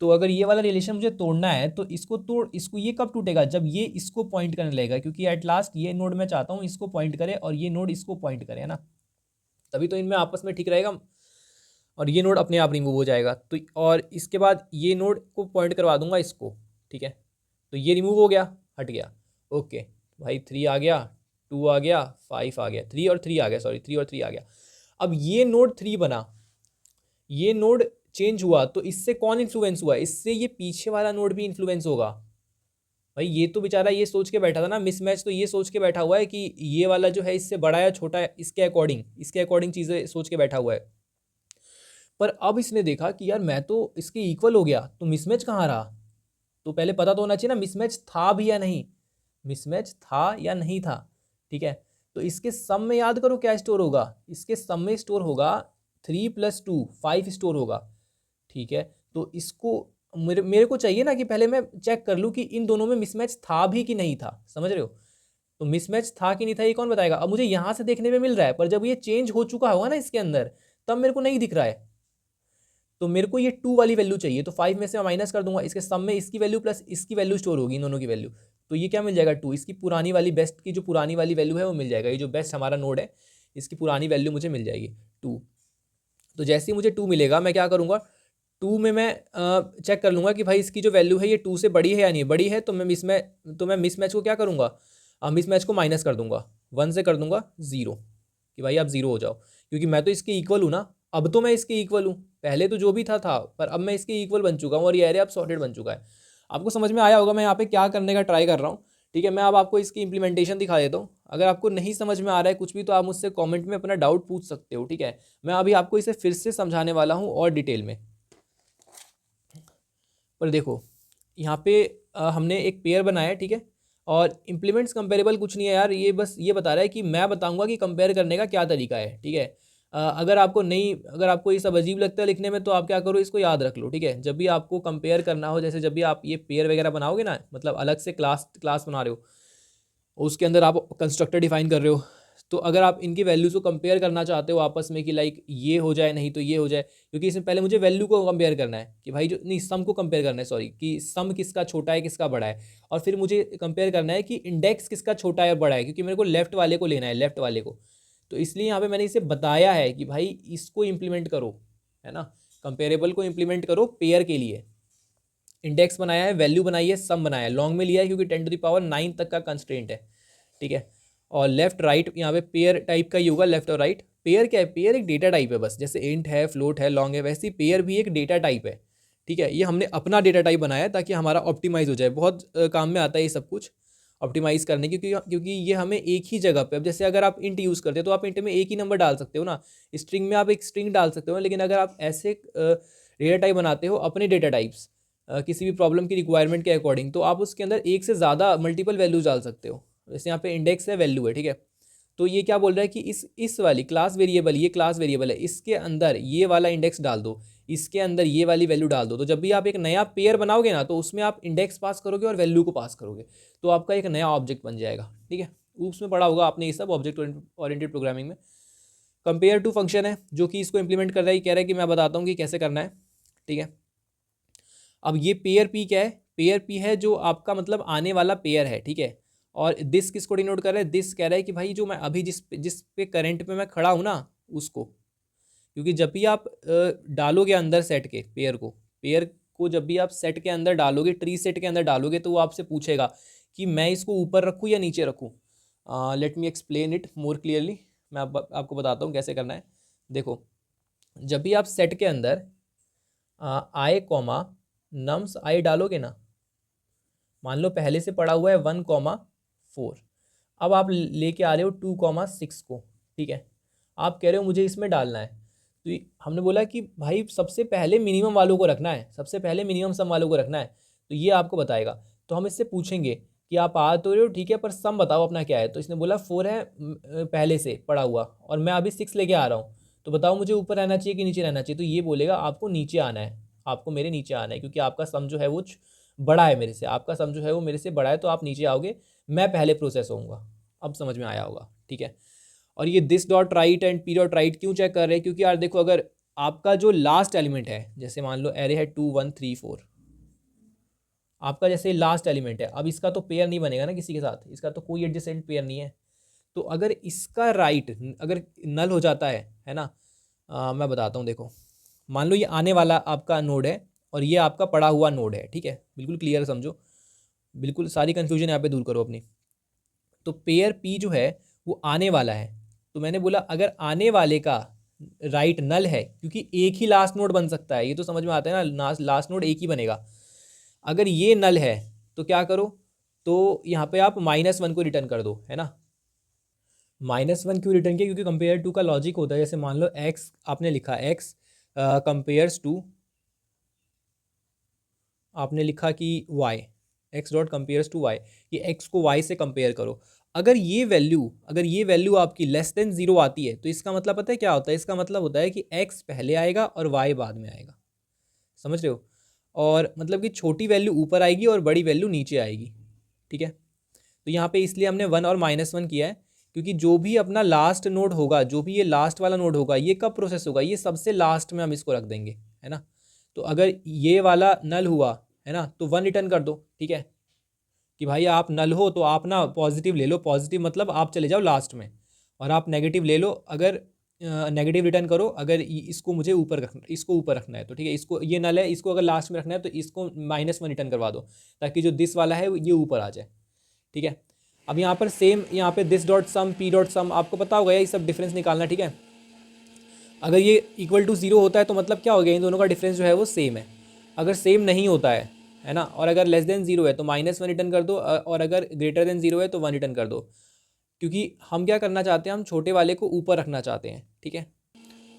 तो अगर ये वाला रिलेशन मुझे तोड़ना है तो इसको ये कब टूटेगा, जब ये इसको पॉइंट करने लगेगा, क्योंकि एट लास्ट ये नोड मैं चाहता हूँ इसको पॉइंट करे और ये नोड इसको पॉइंट करे, है ना। तभी तो इनमें आपस में ठीक रहेगा और ये नोड अपने आप रिमूव हो जाएगा। तो और इसके बाद ये नोड को पॉइंट करवा दूंगा इसको। ठीक है, तो ये रिमूव हो गया, हट गया। ओके भाई, 3 आ गया, 2 आ गया, 5 आ गया, 3 और 3 आ गया, सॉरी 3 और 3 आ गया। अब ये नोड 3 बना, ये नोड चेंज हुआ, तो इससे कौन इन्फ्लुएंस हुआ, इससे ये पीछे वाला नोड भी इन्फ्लुएंस होगा। भाई ये तो बेचारा ये सोच के बैठा था ना, मिसमैच तो ये सोच के बैठा हुआ है कि ये वाला जो है इससे बड़ा या छोटा है, इसके अकॉर्डिंग चीज़ें सोच के बैठा हुआ है। पर अब इसने देखा कि यार मैं तो इसके इक्वल हो गया, तो मिसमैच कहाँ रहा। तो पहले पता तो होना चाहिए ना मिसमैच था भी या नहीं, मिसमैच था या नहीं था। ठीक है, तो इसके सम में याद करो क्या स्टोर होगा, इसके सम में स्टोर होगा 3 + 2 5 स्टोर होगा। ठीक है, तो इसको मेरे को चाहिए ना कि पहले मैं चेक कर लूँ कि इन दोनों में मिसमैच था भी कि नहीं था, समझ रहे हो। तो मिसमैच था कि नहीं था ये कौन बताएगा। अब मुझे यहाँ से देखने में मिल रहा है, पर जब ये चेंज हो चुका होगा ना इसके अंदर, तब मेरे को नहीं दिख रहा है। तो मेरे को ये 2 वाली वैल्यू चाहिए। तो 5 में से मैं माइनस कर दूंगा, इसके सम में इसकी वैल्यू प्लस इसकी वैल्यू स्टोर होगी, इन दोनों की वैल्यू। तो ये क्या मिल जाएगा 2, इसकी पुरानी वाली बेस्ट की जो पुरानी वाली वैल्यू है वो मिल जाएगा। ये जो बेस्ट हमारा नोड है इसकी पुरानी वैल्यू मुझे मिल जाएगी 2। तो जैसे ही मुझे 2 मिलेगा, मैं क्या करूँगा, 2 में मैं चेक कर लूँगा कि भाई इसकी जो वैल्यू है ये 2 से बड़ी है या नहीं। बड़ी है तो मैं मिसमैच को क्या करूँगा, मिसमैच को माइनस कर दूंगा, 1 से कर दूंगा 0, कि भाई आप 0 हो जाओ, क्योंकि मैं तो इसके इक्वल हूँ ना। अब तो मैं इसके इक्वल हूँ, पहले तो जो भी था, पर अब मैं इसके इक्वल बन चुका हूँ और ये एरे अब सॉर्टेड बन चुका है। आपको समझ में आया होगा मैं यहाँ पे क्या करने का ट्राई कर रहा हूँ। ठीक है, मैं अब आपको इसकी इंप्लीमेंटेशन दिखा देता हूँ। अगर आपको नहीं समझ में आ रहा है कुछ भी तो आप मुझसे कमेंट में अपना डाउट पूछ सकते हो। ठीक है, मैं अभी आपको इसे फिर से समझाने वाला हूँ और डिटेल में। पर देखो यहाँ पे हमने एक पेयर बनाया है। ठीक है, और इम्प्लीमेंट्स कंपेरेबल कुछ नहीं है यार, ये बस ये बता रहा है कि मैं बताऊंगा कि कंपेयर करने का क्या तरीका है। ठीक है, अगर आपको ये सब अजीब लगता है लिखने में, तो आप क्या करो, इसको याद रख लो। ठीक है, जब भी आपको कंपेयर करना हो, जैसे जब भी आप ये पेयर वगैरह बनाओगे ना, मतलब अलग से क्लास बना रहे हो, उसके अंदर आप कंस्ट्रक्टर डिफाइन कर रहे हो, तो अगर आप इनकी वैल्यूज़ को कंपेयर करना चाहते हो आपस में कि लाइक ये हो जाए नहीं तो ये हो जाए, क्योंकि इसमें पहले मुझे वैल्यू को कंपेयर करना है कि भाई जो नहीं सम को कंपेयर करना है, सॉरी, कि सम किसका छोटा है किसका बड़ा है, और फिर मुझे कंपेयर करना है कि इंडेक्स किसका छोटा है और बड़ा है, क्योंकि मेरे को लेफ्ट वाले को लेना है, लेफ्ट वाले को। तो इसलिए यहाँ पे मैंने इसे बताया है कि भाई इसको इम्प्लीमेंट करो, है ना, कंपेरेबल को इम्प्लीमेंट करो पेयर के लिए। इंडेक्स बनाया है, वैल्यू बनाई है, सम बनाया है, लॉन्ग में लिया है क्योंकि 10⁹ तक का कंस्ट्रेंट है। ठीक है, और लेफ्ट राइट यहाँ पे पेयर टाइप का ही होगा, लेफ्ट और राइट। पेयर क्या है, पेयर एक डेटा टाइप है बस, जैसे इंट है, फ्लोट है, लॉन्ग है, वैसे ही पेयर भी एक डेटा टाइप है, ठीक है। ये हमने अपना डेटा टाइप बनाया है ताकि हमारा ऑप्टिमाइज़ हो जाए, बहुत काम में आता है ये सब कुछ ऑप्टिमाइज़ करने की, क्योंकि ये हमें एक ही जगह पे, अब जैसे अगर आप इंट यूज़ करते हो तो आप इंट में एक ही नंबर डाल सकते हो ना, स्ट्रिंग में आप एक स्ट्रिंग डाल सकते हो, लेकिन अगर आप ऐसे डेटा टाइप बनाते हो अपने डेटा टाइप्स किसी भी प्रॉब्लम की रिक्वायरमेंट के अकॉर्डिंग, तो आप उसके अंदर एक से ज़्यादा मल्टीपल वैल्यूज डाल सकते हो। जैसे यहाँ पे इंडेक्स है, वैल्यू है, ठीक है। तो ये क्या बोल रहा है कि इस वाली क्लास वेरिएबल, ये क्लास वेरिएबल है, इसके अंदर ये वाला इंडेक्स डाल दो, इसके अंदर ये वाली वैल्यू डाल दो। तो जब भी आप एक नया पेयर बनाओगे ना, तो उसमें आप इंडेक्स पास करोगे और वैल्यू को पास करोगे, तो आपका एक नया ऑब्जेक्ट बन जाएगा, ठीक है। उसमें पढ़ा होगा आपने ये सब ऑब्जेक्ट ओरिएंटेड प्रोग्रामिंग में। कंपेयर टू फंक्शन है जो कि इसको इंप्लीमेंट कर रहा है, कह रहा है कि मैं बताता हूँ कि कैसे करना है, ठीक है। अब ये पेयर पी क्या है, पेयर पी है जो आपका मतलब आने वाला पेयर है, ठीक है। और दिस किसको डिनोट कर रहा है, दिस कह रहा है कि भाई जो मैं अभी जिस पे करंट पे मैं खड़ा हूँ ना, उसको, क्योंकि जब भी आप डालोगे अंदर सेट के पेयर को जब भी आप सेट के अंदर डालोगे, ट्री सेट के अंदर डालोगे, तो वो आपसे पूछेगा कि मैं इसको ऊपर रखूँ या नीचे रखूँ। Let me explain it more clearly, मैं आपको बताता हूँ कैसे करना है। देखो, जब भी आप सेट के अंदर आई कॉमा नम्स आई डालोगे ना, मान लो पहले से पड़ा हुआ है 1,4, अब आप लेके आ रहे हो 2,6 को, ठीक है। आप कह रहे हो मुझे इसमें डालना है, तो हमने बोला कि भाई सबसे पहले मिनिमम वालों को रखना है, सबसे पहले मिनिमम सम वालों को रखना है, तो ये आपको बताएगा। तो हम इससे पूछेंगे कि आप आ तो रहे हो, ठीक है, पर सम बताओ अपना क्या है। तो इसने बोला 4 है पहले से पड़ा हुआ, और मैं अभी 6 लेके आ रहा हूँ, तो बताओ मुझे ऊपर रहना चाहिए कि नीचे रहना चाहिए। तो ये बोलेगा आपको नीचे आना है, आपको मेरे नीचे आना है, क्योंकि आपका सम जो है वो बड़ा है मेरे से, आपका सम जो है वो मेरे से बड़ा है, तो आप नीचे आओगे, मैं पहले प्रोसेस होऊंगा। अब समझ में आया होगा, ठीक है। और ये this dot right and P dot right क्यों चेक कर रहे हैं, क्योंकि यार देखो, अगर आपका जो लास्ट एलिमेंट है, जैसे मान लो एरे है 2 1 3 4, आपका जैसे लास्ट एलिमेंट है, अब इसका तो पेयर नहीं बनेगा ना किसी के साथ, इसका तो कोई एडजेसेंट पेयर नहीं है। तो अगर इसका राइट अगर नल हो जाता है ना, मैं बताता हूँ, देखो मान लो ये आने वाला आपका नोड है और ये आपका पड़ा हुआ नोड है, ठीक है, बिल्कुल क्लियर समझो, बिल्कुल सारी कन्फ्यूजन यहाँ पे दूर करो अपनी। तो पेयर पी जो है वो आने वाला है, तो मैंने बोला अगर आने वाले का राइट नल है, क्योंकि एक ही लास्ट नोड बन सकता है, ये तो समझ में आता है ना, लास्ट नोड एक ही बनेगा। अगर ये नल है तो क्या करो, तो यहाँ पे आप -1 को रिटर्न कर दो, है ना। -1 क्यों रिटर्न किया, क्योंकि कंपेयर टू का लॉजिक होता है, जैसे मान लो x आपने लिखा, x कंपेयर्स टू, आपने लिखा कि y, x dot compares to y, ये x को y से कंपेयर करो। अगर ये वैल्यू आपकी लेस देन 0 आती है, तो इसका मतलब पता है क्या होता है, इसका मतलब होता है कि x पहले आएगा और y बाद में आएगा, समझ रहे हो। और मतलब कि छोटी वैल्यू ऊपर आएगी और बड़ी वैल्यू नीचे आएगी, ठीक है। तो यहाँ पे इसलिए हमने 1 और -1 किया है, क्योंकि जो भी अपना लास्ट नोड होगा, जो भी ये लास्ट वाला नोड होगा, ये कब प्रोसेस होगा, ये सबसे लास्ट में हम इसको रख देंगे, है ना। तो अगर ये वाला नल हुआ, है ना, तो 1 रिटर्न कर दो, ठीक है, कि भाई आप नल हो तो आप ना पॉजिटिव ले लो, पॉजिटिव मतलब आप चले जाओ लास्ट में, और आप नेगेटिव ले लो, अगर नेगेटिव रिटर्न करो, अगर इसको मुझे ऊपर रखना, इसको ऊपर रखना है, तो ठीक है, इसको ये नल है, इसको अगर लास्ट में रखना है तो इसको -1 रिटर्न करवा दो, ताकि जो दिस वाला है ये ऊपर आ जाए, ठीक है। अब यहाँ पर सेम, यहाँ पे this dot sum P dot sum, आपको पता होगा ये सब डिफरेंस निकालना, ठीक है। अगर ये इक्वल टू 0 होता है तो मतलब क्या हो गया, इन दोनों का डिफरेंस जो है वो सेम है। अगर सेम नहीं होता है ना, और अगर लेस देन 0 है तो -1 रिटर्न कर दो, और अगर ग्रेटर देन 0 है तो 1 रिटर्न कर दो, क्योंकि हम क्या करना चाहते हैं, हम छोटे वाले को ऊपर रखना चाहते हैं, ठीक है।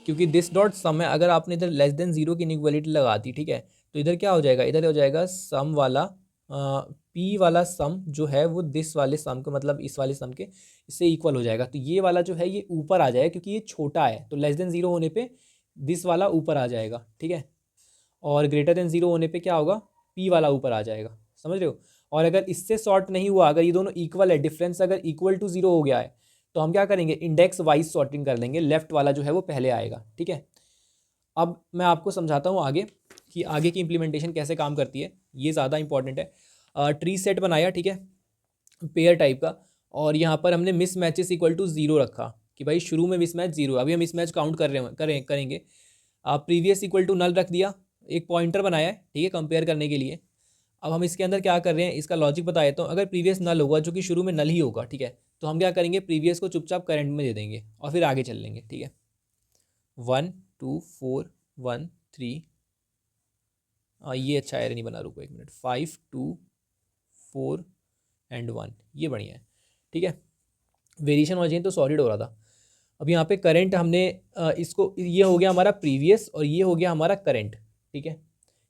क्योंकि दिस डॉट सम है, अगर आपने इधर लेस देन 0 की इनइक्वालिटी लगा दी, ठीक है, तो इधर क्या हो जाएगा, इधर हो जाएगा सम वाला पी वाला सम जो है वो दिस वाले सम के, मतलब इस वाले सम के इससे इक्वल हो जाएगा। तो ये वाला जो है ये ऊपर आ जाएगा, क्योंकि ये छोटा है, तो लेस देन 0 होने पे दिस वाला ऊपर आ जाएगा, ठीक है। और ग्रेटर देन 0 होने पे क्या होगा, पी वाला ऊपर आ जाएगा, समझ रहे हो। और अगर इससे सॉर्ट नहीं हुआ, अगर ये दोनों इक्वल है, डिफरेंस अगर इक्वल टू 0 हो गया है, तो हम क्या करेंगे, इंडेक्स वाइज सॉर्टिंग कर लेंगे, लेफ्ट वाला जो है वो पहले आएगा, ठीक है। अब मैं आपको समझाता हूँ आगे कि आगे की इम्प्लीमेंटेशन कैसे काम करती है, ये ज़्यादा इंपॉर्टेंट है। ट्री सेट बनाया, ठीक है, पेयर टाइप का, और यहाँ पर हमने मिस मैचेस इक्वल टू 0 रखा, कि भाई शुरू में मिस मैच 0, अभी हम मिस मैच काउंट कर रहे हैं करेंगे। आप प्रीवियस इक्वल टू नल रख दिया, एक पॉइंटर बनाया है, ठीक है, कंपेयर करने के लिए। अब हम इसके अंदर क्या कर रहे हैं, इसका लॉजिक बता देता हूँ। अगर प्रीवियस नल होगा, जो कि शुरू में नल ही होगा, ठीक है, तो हम क्या करेंगे, प्रीवियस को चुपचाप करंट में दे देंगे और फिर आगे चल लेंगे, ठीक है। 1 2 4 1 3, ये अच्छा एरर नहीं बना, रुको एक मिनट, 5 2 4 एंड 1, ये बढ़िया है, ठीक है। वेरिएशन होना चाहिए तो सॉलिड हो रहा था। अब यहाँ पे करंट हमने इसको, ये हो गया हमारा प्रीवियस और ये हो गया हमारा करंट, ठीक है।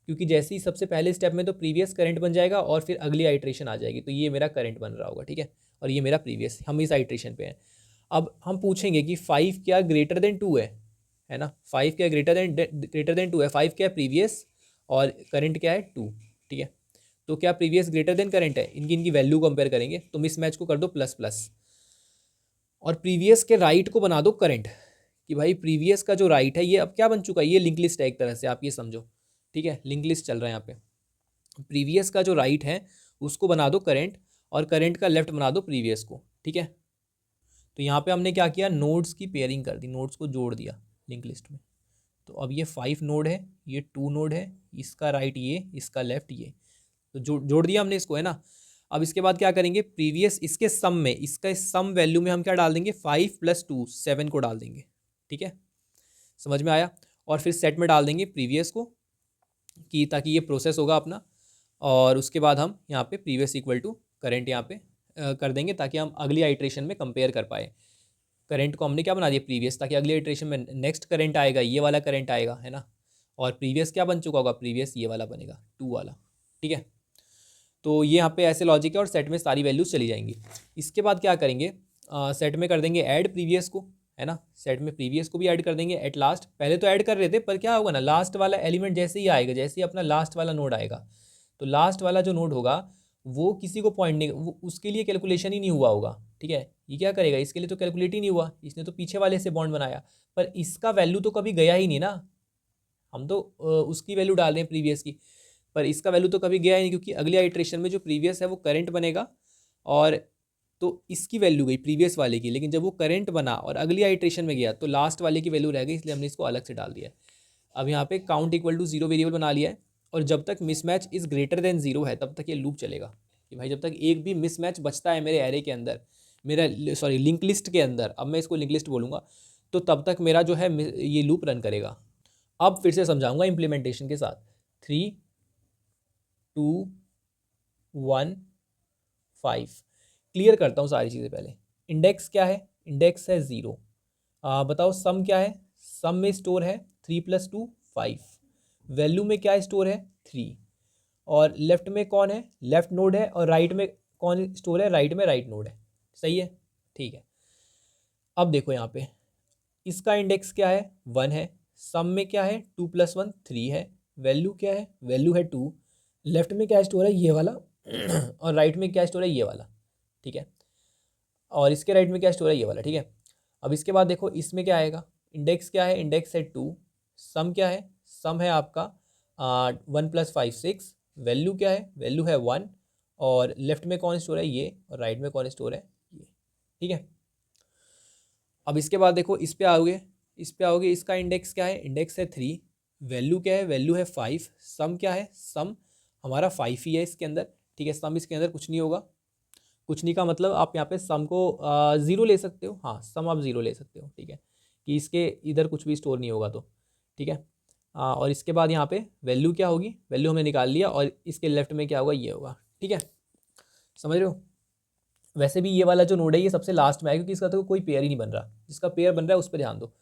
क्योंकि जैसे ही सबसे पहले स्टेप में तो प्रीवियस करंट बन जाएगा और फिर अगली आइट्रेशन आ जाएगी, तो ये मेरा करंट बन रहा होगा, ठीक है। और ये मेरा प्रीवियस, हम इस आइट्रेशन पे हैं। अब हम पूछेंगे कि 5 क्या ग्रेटर देन 2 है ना। 5 क्या ग्रेटर देन 2 है, 5 क्या है प्रीवियस और करंट क्या है 2, ठीक है। तो क्या प्रीवियस ग्रेटर देन करंट है, इनकी वैल्यू कंपेयर करेंगे, तो मिस मैच को कर दो प्लस प्लस और प्रीवियस के राइट को बना दो करंट, कि भाई प्रीवियस का जो राइट है ये अब क्या बन चुका है, ये लिंक लिस्ट है एक तरह से, आप ये समझो, ठीक है। लिंक लिस्ट चल रहा है यहाँ पे। प्रीवियस का जो राइट है उसको बना दो करंट और करंट का लेफ्ट बना दो प्रीवियस को, ठीक है। तो यहाँ पे हमने क्या किया, नोड्स की पेयरिंग कर दी, नोड्स को जोड़ दिया लिंक लिस्ट में। तो अब ये 5 नोड है, ये 2 नोड है, इसका राइट ये, इसका लेफ्ट ये, तो जोड़ दिया हमने इसको, है ना। अब इसके बाद क्या करेंगे, प्रीवियस इसके सम में, इसका सम वैल्यू में हम क्या डाल देंगे, 5 + 2 7 को डाल देंगे, ठीक है। समझ में आया। और फिर सेट में डाल देंगे प्रीवियस को, कि ताकि ये प्रोसेस होगा अपना। और उसके बाद हम यहाँ पे प्रीवियस इक्वल टू करेंट यहाँ पे कर देंगे, ताकि हम अगली आइट्रेशन में कंपेयर कर पाए। करंट को हमने क्या बना दिया प्रीवियस, ताकि अगली आइट्रेशन में नेक्स्ट करंट आएगा, ये वाला करंट आएगा, है ना। और प्रीवियस क्या बन चुका होगा, प्रीवियस ये वाला बनेगा 2 वाला, ठीक है। तो ये यहाँ पे ऐसे लॉजिक है और सेट में सारी वैल्यूज चली जाएंगी। इसके बाद क्या करेंगे, सेट में कर देंगे ऐड प्रीवियस को, है ना। सेट में प्रीवियस को भी ऐड कर देंगे एट लास्ट। पहले तो ऐड कर रहे थे, पर क्या होगा ना, लास्ट वाला एलिमेंट जैसे ही आएगा, जैसे ही अपना लास्ट वाला नोड आएगा, तो लास्ट वाला जो नोड होगा वो किसी को पॉइंट नहीं, वो उसके लिए कैलकुलेशन ही नहीं हुआ होगा, ठीक है। ये क्या करेगा, इसके लिए तो कैलकुलेट ही नहीं हुआ, इसने तो पीछे वाले से बॉन्ड बनाया, पर इसका वैल्यू तो कभी गया ही नहीं ना। हम तो उसकी वैल्यू डाल रहे हैं प्रीवियस की, पर इसका वैल्यू तो कभी गया ही नहीं, क्योंकि अगली आइट्रेशन में जो प्रीवियस है वो करंट बनेगा, और तो इसकी वैल्यू गई प्रीवियस वाले की, लेकिन जब वो करंट बना और अगली आइट्रेशन में गया तो लास्ट वाले की वैल्यू रह गई, इसलिए हमने इसको अलग से डाल दिया है। अब यहाँ पे काउंट इक्वल टू 0 वेरिएबल बना लिया है, और जब तक मिसमैच इज़ ग्रेटर देन 0 है तब तक ये लूप चलेगा, कि भाई जब तक एक भी मिसमैच बचता है मेरे एरे के अंदर, मेरा सॉरी लिंक लिस्ट के अंदर, अब मैं इसको लिंक लिस्ट बोलूँगा, तो तब तक मेरा जो है ये लूप रन करेगा। अब फिर से समझाऊंगा इम्प्लीमेंटेशन के साथ। 3 2 1 5, क्लियर करता हूँ सारी चीज़ें पहले। इंडेक्स क्या है, इंडेक्स है 0। बताओ सम क्या है, सम में स्टोर है 3 + 2 5, वैल्यू में क्या स्टोर है 3, और लेफ्ट में कौन है, लेफ्ट नोड है, और राइट में कौन स्टोर है, राइट में राइट नोड है, सही है, ठीक है। अब देखो यहाँ पे इसका इंडेक्स क्या है 1 है, सम में क्या है 2 + 1 3 है, वैल्यू क्या है, वैल्यू है 2, लेफ्ट में क्या स्टोर है ये वाला और राइट में क्या स्टोर है ये वाला, ठीक है। और इसके राइट में क्या स्टोर है ये वाला, ठीक है। अब इसके बाद देखो इसमें क्या आएगा, इंडेक्स क्या है, इंडेक्स है 2, सम क्या है, सम है आपका 1 + 5 6, वैल्यू क्या है, वैल्यू है 1, और लेफ्ट में कौन स्टोर है ये, और राइट में कौन स्टोर है ये, ठीक है। अब इसके बाद देखो इस पे आओगे, इस पे आओगे, इसका इंडेक्स क्या है, इंडेक्स है 3, वैल्यू क्या है, वैल्यू है 5, सम क्या है, सम हमारा 5 ही है इसके अंदर, ठीक है। सम इसके अंदर कुछ नहीं होगा, कुछ नहीं का मतलब आप यहाँ पे सम को 0 ले सकते हो, हाँ सम आप 0 ले सकते हो, ठीक है, कि इसके इधर कुछ भी स्टोर नहीं होगा तो, ठीक है। और इसके बाद यहाँ पे वैल्यू क्या होगी, वैल्यू हमने निकाल लिया, और इसके लेफ्ट में क्या होगा, ये होगा, ठीक है, समझ रहे हो। वैसे भी ये वाला जो नोड है ये सबसे लास्ट में है, क्योंकि इसका तो कोई पेयर ही नहीं बन रहा, जिसका पेयर बन रहा है उस पर ध्यान दो।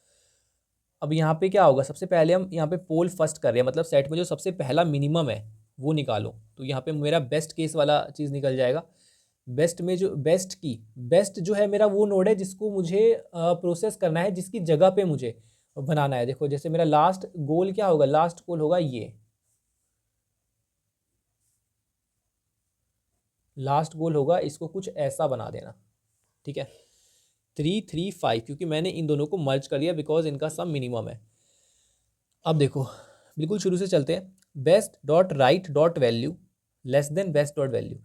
अब यहाँ पे क्या होगा, सबसे पहले हम यहाँ पे पोल फर्स्ट कर रहे हैं, मतलब सेट में जो सबसे पहला मिनिमम है वो निकालो, तो यहाँ पे मेरा बेस्ट केस वाला चीज़ निकल जाएगा। बेस्ट में जो बेस्ट जो है मेरा वो नोड है जिसको मुझे प्रोसेस करना है, जिसकी जगह पे मुझे बनाना है। देखो जैसे मेरा लास्ट गोल क्या होगा, लास्ट गोल होगा ये, लास्ट गोल होगा इसको कुछ ऐसा बना देना, ठीक है। 3 3 5, क्योंकि मैंने इन दोनों को मर्ज कर दिया बिकॉज इनका सम मिनिमम है। अब देखो बिल्कुल शुरू से चलते हैं, best dot right dot value less than best dot value,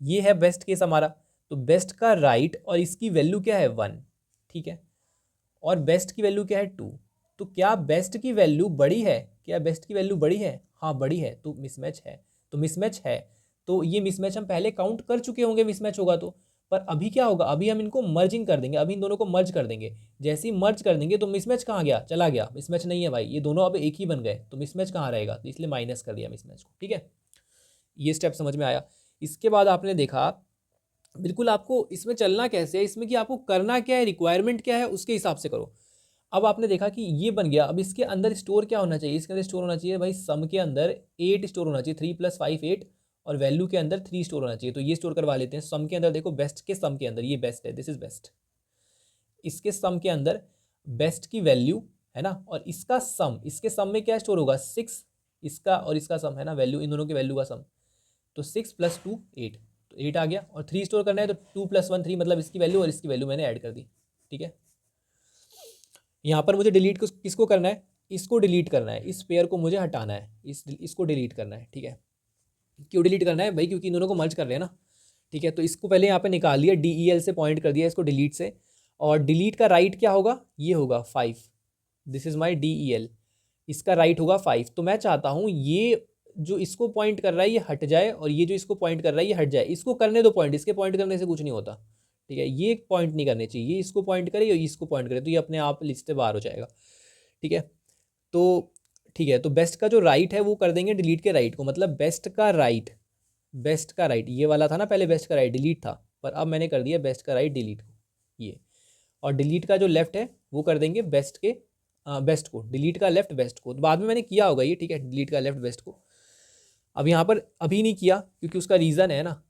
ये है बेस्ट केस हमारा। तो बेस्ट का राइट और इसकी वैल्यू क्या है 1, ठीक है, और बेस्ट की वैल्यू क्या है 2। तो क्या बेस्ट की वैल्यू बड़ी है, क्या बेस्ट की वैल्यू बड़ी है, हाँ बड़ी है, तो मिसमैच है, तो मिसमैच है, तो ये मिसमैच हम पहले काउंट कर चुके होंगे, मिसमैच होगा तो, पर अभी क्या होगा, अभी हम इनको मर्जिंग कर देंगे, अभी इन दोनों को मर्ज कर देंगे। जैसे ही मर्ज कर देंगे तो मिसमैच कहाँ गया, चला गया, मिसमैच नहीं है भाई, ये दोनों अब एक ही बन गए, तो मिसमैच कहाँ रहेगा, तो इसलिए माइनस कर दिया मिसमैच को। ठीक है, ये स्टेप समझ में आया। इसके बाद आपने देखा बिल्कुल आपको इसमें चलना कैसे है, इसमें कि आपको करना क्या है, रिक्वायरमेंट क्या है, उसके हिसाब से करो। अब आपने देखा कि ये बन गया, अब इसके अंदर स्टोर क्या होना चाहिए, इसके अंदर स्टोर होना चाहिए भाई सम के अंदर 8 स्टोर होना चाहिए, 3 + 5 8, और वैल्यू के अंदर 3 स्टोर होना चाहिए। तो ये स्टोर करवा लेते हैं सम के अंदर। देखो बेस्ट के सम के अंदर, ये बेस्ट है, दिस इज बेस्ट, इसके सम के अंदर बेस्ट की वैल्यू है ना, और इसका सम, इसके सम में क्या स्टोर होगा 6, इसका और इसका सम है ना, वैल्यू, इन दोनों की वैल्यू का सम। तो 6 + 2 8, तो 8 आ गया, और 3 स्टोर करना है तो 2 + 1 3, मतलब इसकी वैल्यू और इसकी वैल्यू मैंने ऐड कर दी। ठीक है, यहाँ पर मुझे डिलीट किसको करना है, इसको डिलीट करना है, इस पेयर को मुझे हटाना है, इसको डिलीट करना है। ठीक है, क्यों डिलीट करना है भाई, क्योंकि इन दोनों को मर्ज कर रहे हैं ना। ठीक है, तो इसको पहले यहाँ पे निकाल लिया, DEL से पॉइंट कर दिया इसको डिलीट से, और डिलीट का राइट क्या होगा, ये होगा 5, दिस इज माई DEL, इसका राइट होगा 5। तो मैं चाहता हूँ ये जो इसको पॉइंट कर रहा है ये हट जाए, और ये जो इसको पॉइंट कर रहा है ये हट जाए, इसको करने दो पॉइंट, इसके पॉइंट करने से कुछ नहीं होता। ठीक है, ये पॉइंट नहीं करने चाहिए, ये इसको पॉइंट करे या इसको पॉइंट करे, तो ये अपने आप लिस्ट से बाहर हो जाएगा। ठीक है, तो ठीक है, तो बेस्ट का जो राइट है वो कर देंगे डिलीट के राइट को, मतलब बेस्ट का राइट, बेस्ट का राइट ये वाला था ना पहले, बेस्ट का राइट डिलीट था, पर अब मैंने कर दिया बेस्ट का राइट डिलीट को, ये, और डिलीट का जो लेफ्ट है वो कर देंगे बेस्ट के बेस्ट को, डिलीट का लेफ्ट बेस्ट को। तो बाद में मैंने किया होगा ये, ठीक है, डिलीट का लेफ्ट बेस्ट को। अब यहाँ पर अभी नहीं किया क्योंकि उसका रीज़न है ना,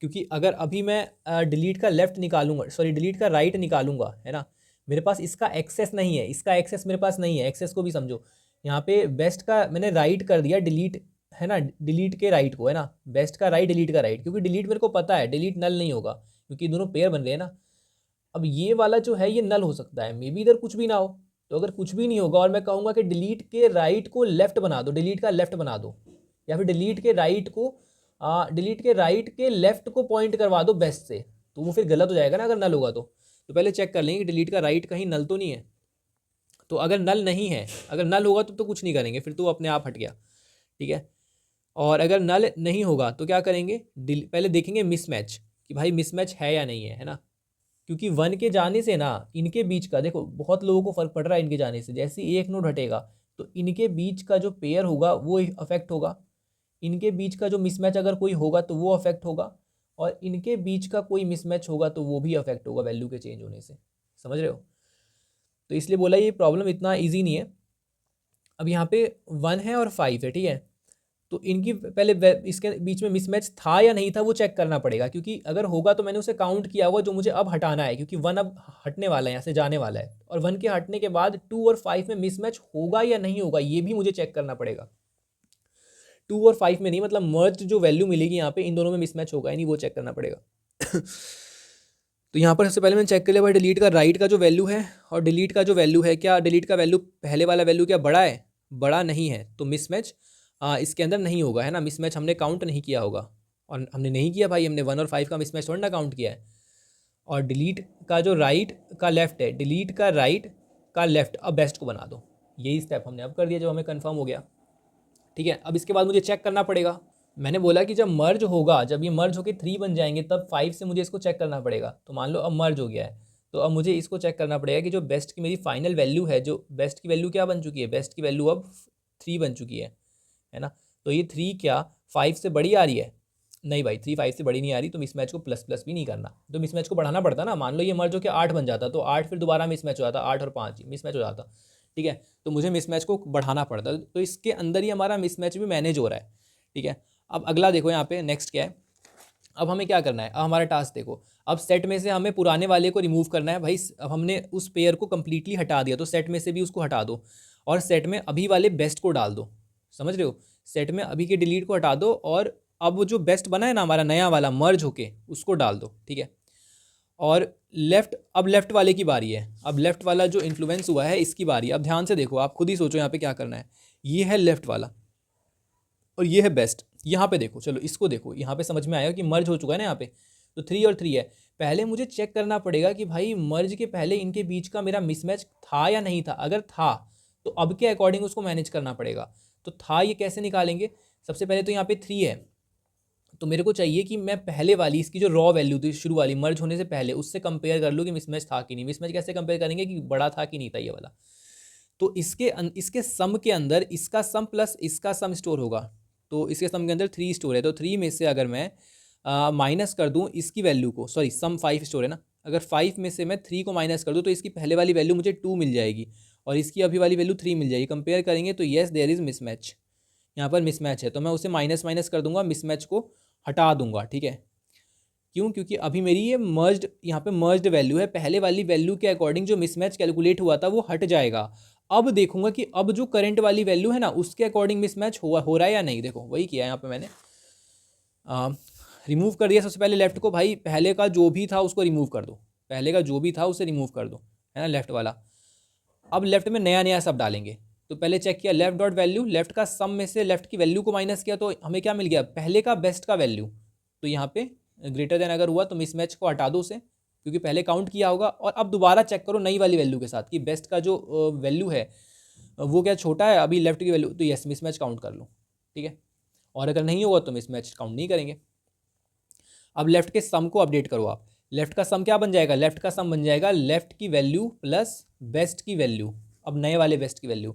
क्योंकि अगर अभी मैं डिलीट का लेफ्ट निकालूंगा, सॉरी डिलीट का राइट निकालूंगा, है ना, मेरे पास इसका एक्सेस नहीं है, इसका एक्सेस मेरे पास नहीं है, एक्सेस को भी समझो। यहाँ पे बेस्ट का मैंने राइट कर दिया डिलीट, है ना, डिलीट के राइट को, है ना, बेस्ट का राइट डिलीट का राइट, क्योंकि डिलीट मेरे को पता है डिलीट नल नहीं होगा, क्योंकि दोनों पेयर बन रहे हैं ना। अब ये वाला जो है ये नल हो सकता है, मे बी इधर कुछ भी ना हो। तो अगर कुछ भी नहीं होगा और मैं कहूँगा कि डिलीट के राइट को लेफ्ट बना दो, डिलीट का लेफ्ट बना दो, या फिर डिलीट के राइट को डिलीट के राइट के लेफ्ट को पॉइंट करवा दो बेस्ट से, तो वो फिर गलत हो जाएगा ना अगर नल होगा तो पहले चेक कर लेंगे कि डिलीट का राइट कहीं नल तो नहीं है। तो अगर नल नहीं है, अगर नल होगा तो कुछ नहीं करेंगे, फिर तो अपने आप हट गया। ठीक है, और अगर नल नहीं होगा तो क्या करेंगे, पहले देखेंगे मिसमैच, कि भाई मिसमैच है या नहीं है ना, क्योंकि 1 के जाने से ना इनके बीच का, देखो बहुत लोगों को फर्क पड़ रहा है इनके जाने से, जैसे ही एक नोड हटेगा तो इनके बीच का जो पेयर होगा वो अफेक्ट होगा, इनके बीच का जो मिसमैच अगर कोई होगा तो वो अफेक्ट होगा, और इनके बीच का कोई मिसमैच होगा तो वो भी अफेक्ट होगा वैल्यू के चेंज होने से। समझ रहे हो, तो इसलिए बोला ये प्रॉब्लम इतना ईजी नहीं है। अब यहाँ पे 1 है और 5 है, ठीक है, तो इनकी पहले इसके बीच में मिसमैच था या नहीं था वो चेक करना पड़ेगा, क्योंकि अगर होगा तो मैंने उसे काउंट किया हुआ जो मुझे अब हटाना है, क्योंकि 1 अब हटने वाला है, यहाँ से जाने वाला है, और 1 के हटने के बाद 2 और 5 में मिसमैच होगा या नहीं होगा ये भी मुझे चेक करना पड़ेगा। 2 और 5 में नहीं, मतलब मर्ज जो वैल्यू मिलेगी यहाँ पे इन दोनों में मिसमैच होगा या नहीं वो चेक करना पड़ेगा। तो यहाँ पर सबसे पहले मैंने चेक कर लिया भाई डिलीट का राइट का जो वैल्यू है और डिलीट का जो वैल्यू है, क्या डिलीट का वैल्यू पहले वाला वैल्यू क्या बड़ा है, बड़ा नहीं है, तो मिसमैच इसके अंदर नहीं होगा, है ना, मिसमैच हमने काउंट नहीं किया होगा, और हमने नहीं किया भाई, हमने 1 और 5 का मिसमैच थोड़ा ना काउंट किया है। और डिलीट का जो राइट का लेफ्ट है, डिलीट का राइट का लेफ्ट, अब बेस्ट को बना दो, यही स्टेप हमने अब कर दिया जब हमें कन्फर्म हो गया। ठीक है, अब इसके बाद मुझे चेक करना पड़ेगा, मैंने बोला कि जब मर्ज होगा, जब ये मर्ज होकर 3 बन जाएंगे तब 5 से मुझे इसको चेक करना पड़ेगा। तो मान लो अब मर्ज हो गया है, तो अब मुझे इसको चेक करना पड़ेगा कि जो बेस्ट की मेरी फाइनल वैल्यू है, जो बेस्ट की वैल्यू क्या बन चुकी है, बेस्ट की वैल्यू अब 3 बन चुकी है ना, तो ये 3 क्या 5 से बड़ी आ रही है, नहीं भाई 3 5 से बड़ी नहीं आ रही, तो मिसमैच को प्लस प्लस भी नहीं करना, तो मिसमैच को बढ़ाना पड़ता ना, मान लो ये मर्ज हो के 8 बन जाता तो 8 फिर दोबारा मिसमैच हो जाता, 8 और 5 मिसमैच हो जाता। ठीक है, तो मुझे मिसमैच को बढ़ाना पड़ता, तो इसके अंदर ही हमारा मिसमैच भी मैनेज हो रहा है। ठीक है, अब अगला देखो यहाँ पे नेक्स्ट क्या है, अब हमें क्या करना है, अब हमारा टास्क देखो, अब सेट में से हमें पुराने वाले को रिमूव करना है भाई, अब हमने उस पेयर को कंप्लीटली हटा दिया तो सेट में से भी उसको हटा दो, और सेट में अभी वाले बेस्ट को डाल दो। समझ रहे हो, सेट में अभी के डिलीट को हटा दो, और अब वो जो बेस्ट बना है ना हमारा नया वाला मर्ज होके उसको डाल दो। ठीक है, और लेफ्ट, अब लेफ्ट वाले की बारी है, अब लेफ्ट वाला जो इन्फ्लुएंस हुआ है इसकी बारी। अब ध्यान से देखो, आप खुद ही सोचो यहाँ पे क्या करना है, ये है लेफ्ट वाला और ये है बेस्ट। यहाँ पे देखो, चलो इसको देखो, यहाँ पे समझ में आएगा कि मर्ज हो चुका है ना यहाँ पे, तो 3 और 3 है। पहले मुझे चेक करना पड़ेगा कि भाई मर्ज के पहले इनके बीच का मेरा मिसमैच था या नहीं था, अगर था तो अब के अकॉर्डिंग उसको मैनेज करना पड़ेगा। तो था ये कैसे निकालेंगे, सबसे पहले तो यहाँ पे 3 है, तो मेरे को चाहिए कि मैं पहले वाली इसकी जो रॉ वैल्यू थी शुरू वाली मर्ज होने से पहले उससे कंपेयर कर लूँ कि मिसमैच था कि नहीं। मिसमैच कैसे कंपेयर करेंगे कि बड़ा था कि नहीं था ये वाला। तो इसके सम के अंदर इसका सम प्लस इसका सम स्टोर होगा। तो इसके सम के अंदर 3 स्टोर है, तो 3 में से अगर मैं माइनस कर दूँ इसकी वैल्यू को, सॉरी सम 5 स्टोर है ना, अगर 5 में से मैं 3 को माइनस कर दूँ तो इसकी पहले वाली वैल्यू मुझे 2 मिल जाएगी और इसकी अभी वाली वैल्यू 3 मिल जाएगी। कंपेयर करेंगे तो येस देयर इज़ मिसमैच, यहाँ पर मिसमैच है। तो मैं उसे माइनस माइनस कर दूंगा, मिसमैच को हटा दूंगा, ठीक है। क्यों? क्योंकि अभी मेरी ये मर्ज्ड, यहाँ पे मर्ज्ड वैल्यू है, पहले वाली वैल्यू के अकॉर्डिंग जो मिसमैच कैलकुलेट हुआ था वो हट जाएगा। अब देखूंगा कि अब जो करंट वाली वैल्यू है ना उसके अकॉर्डिंग मिसमैच हो रहा है या नहीं। देखो वही किया यहाँ पे मैंने, रिमूव कर दिया सबसे पहले लेफ्ट को। भाई पहले का जो भी था उसको रिमूव कर दो, पहले का जो भी था उसे रिमूव कर दो, है ना, लेफ्ट वाला। अब लेफ्ट में नया नया सब डालेंगे। तो पहले चेक किया लेफ्ट डॉट वैल्यू, लेफ्ट का सम में से लेफ्ट की वैल्यू को माइनस किया तो हमें क्या मिल गया, पहले का बेस्ट का वैल्यू। तो यहाँ पे ग्रेटर देन अगर हुआ तो मिसमैच को हटा दो उसे, क्योंकि पहले काउंट किया होगा। और अब दोबारा चेक करो नई वाली वैल्यू के साथ कि बेस्ट का जो वैल्यू है वो क्या छोटा है अभी लेफ्ट की वैल्यू, तो यस मिसमैच काउंट कर लो, ठीक है। और अगर नहीं होगा तो मिसमैच काउंट नहीं करेंगे। अब लेफ्ट के सम को अपडेट करो आप। लेफ्ट का सम क्या बन जाएगा, लेफ्ट का सम बन जाएगा लेफ्ट की वैल्यू प्लस बेस्ट की वैल्यू, अब नए वाले बेस्ट की वैल्यू,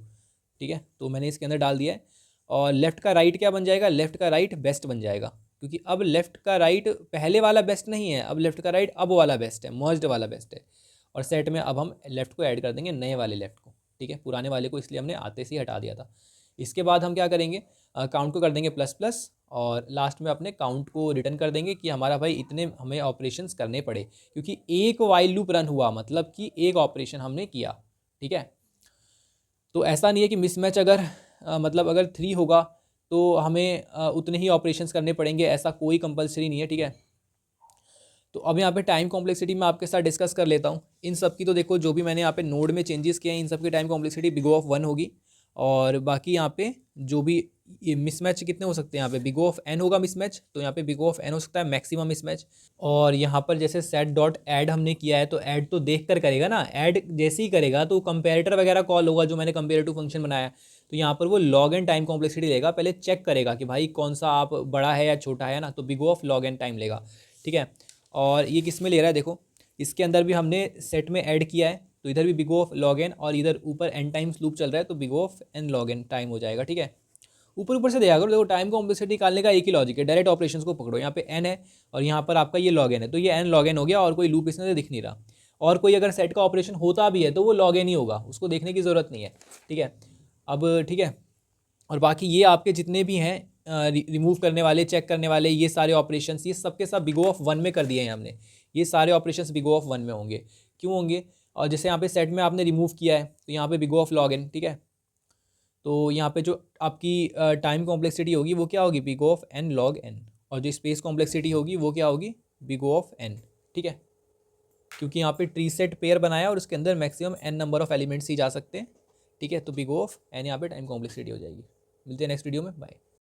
ठीक है। तो मैंने इसके अंदर डाल दिया है। और लेफ्ट का राइट क्या बन जाएगा, लेफ्ट का राइट बेस्ट बन जाएगा, क्योंकि अब लेफ्ट का राइट पहले वाला बेस्ट नहीं है, अब लेफ्ट का राइट अब वाला बेस्ट है, मर्ज्ड वाला बेस्ट है। और सेट में अब हम लेफ्ट को ऐड कर देंगे नए वाले लेफ्ट को, ठीक है। पुराने वाले को इसलिए हमने आते से ही हटा दिया था। इसके बाद हम क्या करेंगे, काउंट को कर देंगे प्लस प्लस और लास्ट में अपने काउंट को रिटर्न कर देंगे कि हमारा भाई इतने हमें ऑपरेशंस करने पड़े, क्योंकि एक वाइल लूप रन हुआ मतलब कि एक ऑपरेशन हमने किया, ठीक है। तो ऐसा नहीं है कि मिसमैच अगर मतलब अगर 3 होगा तो हमें उतने ही ऑपरेशंस करने पड़ेंगे, ऐसा कोई कंपलसरी नहीं है, ठीक है। तो अब यहाँ पे टाइम कॉम्प्लेक्सिटी मैं आपके साथ डिस्कस कर लेता हूँ इन सब की। तो देखो जो भी मैंने यहाँ पे नोड में चेंजेस किए हैं इन सब की टाइम कॉम्प्लेक्सिटी बिग ऑफ 1 होगी। और बाकी यहाँ पे जो भी ये मिसमैच कितने हो सकते हैं, यहाँ पे बिग ऑफ एन होगा मिसमैच, तो यहाँ पे बिग ऑफ एन हो सकता है मैक्सिमम मिसमैच। और यहाँ पर जैसे सेट डॉट ऐड हमने किया है तो ऐड तो देख कर करेगा ना, ऐड जैसे ही करेगा तो कंपेरेटर वगैरह कॉल होगा जो मैंने कंपेरेटिव फंक्शन बनाया। तो यहाँ पर वो लॉग एन टाइम कॉम्प्लेक्सिटी लेगा, पहले चेक करेगा कि भाई कौन सा आप बड़ा है या छोटा है ना, तो big of log n time लेगा, ठीक है। और ये किस में ले रहा है, देखो इसके अंदर भी हमने सेट में ऐड किया है तो इधर भी बिग ऑफ लॉग एन और इधर ऊपर एन टाइम्स लूप चल रहा है तो big of n log n time हो जाएगा, ठीक है। ऊपर ऊपर से देखा करो, देखो टाइम कॉम्प्लेक्सिटी निकालने का एक ही लॉजिक है, डायरेक्ट ऑपरेशंस को पकड़ो। यहाँ पे एन है और यहाँ पर आपका ये लॉग एन है, तो ये एन लॉग एन हो गया और कोई लूप इसमें दिख नहीं रहा। और कोई अगर सेट का ऑपरेशन होता भी है तो वो लॉग एन ही होगा, उसको देखने की ज़रूरत नहीं है, ठीक है। अब ठीक है, और बाकी ये आपके जितने भी हैं रिमूव करने वाले, चेक करने वाले, ये सारे ऑपरेशंस ये सब के सब बिग ऑफ 1 में कर दिए हैं हमने। ये सारे ऑपरेशंस बिग ऑफ 1 में होंगे, क्यों होंगे, और जैसे यहाँ पे सेट में आपने रिमूव किया है तो यहाँ पे बिग ऑफ लॉग एन, ठीक है। तो यहाँ पे जो आपकी टाइम कॉम्प्लेक्सिटी होगी वो क्या होगी, big of n log n, और जो स्पेस कॉम्प्लेक्सिटी होगी वो क्या होगी, बिग ऑफ एन, ठीक है। क्योंकि यहाँ पे ट्री सेट पेयर बनाया और उसके अंदर maximum n number of elements ही जा सकते हैं, ठीक है। तो बिग ऑफ एन यहाँ पे टाइम कॉम्प्लेक्सिटी हो जाएगी। मिलते हैं नेक्स्ट वीडियो में, बाय।